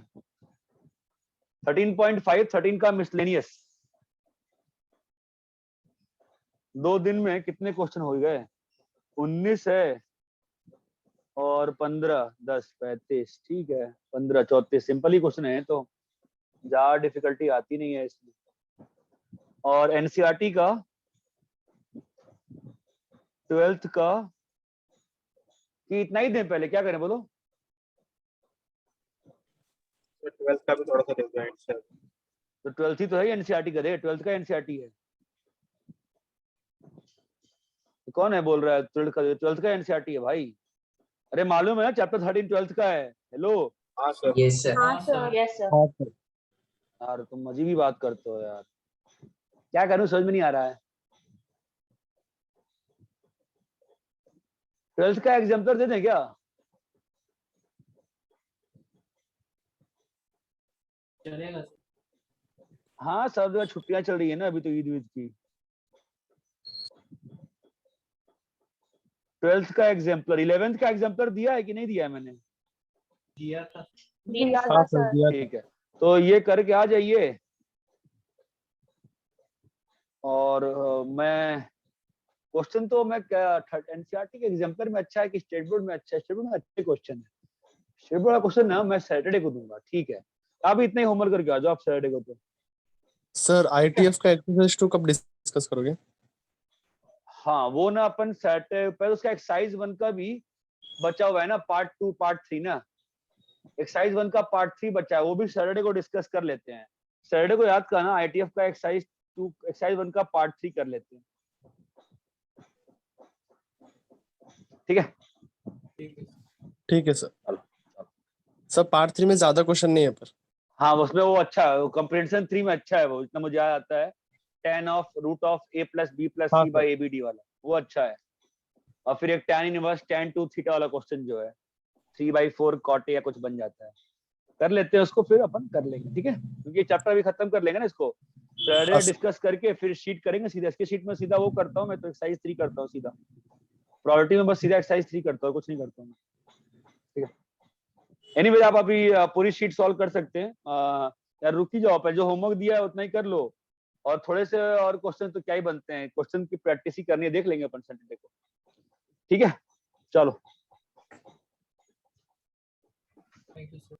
S1: 13.5, 13 का मिसलेनियस। 2 दिन में कितने क्वेश्चन हो गए, 19 है और 15, 10, 35, ठीक है, 15, 34 सिंपल ही क्वेश्चन है, तो ज्यादा डिफिकल्टी आती नहीं है इसमें। और एनसीईआरटी का 12th का कि इतना ही दें, पहले क्या करें बोलो।
S6: 12th का भी थोड़ा सा देख दो एंड से।
S1: तो 12th ही तो है, एनसीईआरटी का दे, 12th का एनसीईआरटी है। तो कौन है बोल रहा है 12th का एनसीईआरटी है भाई? अरे मालूम है ना, चैप्टर 13 12th का है। हेलो
S6: हाँ सर।
S3: Yes sir.
S4: हाँ सर।
S2: Yes, sir.
S7: हाँ सर।
S1: यार, तुम अजीब ही बात करते हो यार, क्या करूं समझ में नहीं आ रहा है। 12th का एग्जाम्पलर दे दें क्या?
S5: चलेगा सर।
S1: हाँ, सब जगह छुट्टियां चल रही है ना अभी तो, ईद वीद की। 12th का एग्जाम्पलर, 11th का एग्जाम्पलर दिया है कि नहीं दिया है मैंने?
S5: दिया था।
S4: दिया
S7: हाँ
S4: था
S7: सर
S4: सर।
S7: दिया था।
S1: ठीक है, तो ये करके आ जाइए। और मैं क्वेश्चन तो मैं क्या एनसीईआरटी के एग्जाम्पलर में अच्छा है कि स्टेट बोर्ड में अच्छा है? स्टेट बोर्ड में अच्छे क्वेश्चन है। स्टेट बोर्ड का क्वेश्चन ना मैं सैटरडे को दूंगा, ठीक है? आप इतना ही होमवर्क करके आ जाओ आप सैटरडे को। तो
S7: सर ITF का एक्सरसाइज 2 कब डिस्कस करोगे?
S1: हाँ, वो ना अपन सैटरडे पहले उसका एक्सरसाइज 1 का भी बचा हुआ है ना, पार्ट 2 पार्ट 3 ना। एक्सरसाइज 1 का पार्ट 3 बचा है, वो भी सैटरडे को डिस्कस कर लेते हैं। सैटरडे को याद करना, ITF का एक्सरसाइज 2 एक्सरसाइज 1 का पार्ट 3 कर लेते हैं, ठीक है?
S5: ठीक है।
S7: ठीक है सर। सर पार्ट 3 में ज्यादा क्वेश्चन नहीं है पर।
S1: हाँ, उसमें वो अच्छा है, वो कंप्रीहेंशन 3 में अच्छा है, वो इतना मुझे याद आता है। tan of root of a plus b plus
S7: हाँ
S1: c बाई abd वाला, वो अच्छा है। और फिर एक tan इनवर्स tan 2 थीटा वाला क्वेश्चन जो है 3/4 cot a या कुछ बन जाता है, कर लेते हैं उसको, फिर अपन कर लेंगे, ठीक है? क्योंकि चैप्टर भी खत्म कर लेंगे ना इसको, सैटरडे डिस्कस करके फिर शीट करेंगे सीधा। इसके शीट में सीधा वो करता हूँ मैं, तो एक्सरसाइज 3 करता हूँ सीधा, प्रोबेबिलिटी में बस सीधा एक्सरसाइज 3 करता हूँ, कुछ नहीं करता हूँ, ठीक है? एनीवे आप अभी पूरी शीट सॉल्व कर सकते हैं। यार रुक ही जाओ, पर जो होमवर्क दिया है उतना ही कर लो, और थोड़े से और क्वेश्चन तो क्या ही बनते हैं, क्वेश्चन की प्रैक्टिस ही करनी है, देख लेंगे अपन सैटरडे को, ठीक है? चलो।
S5: Thank you sir.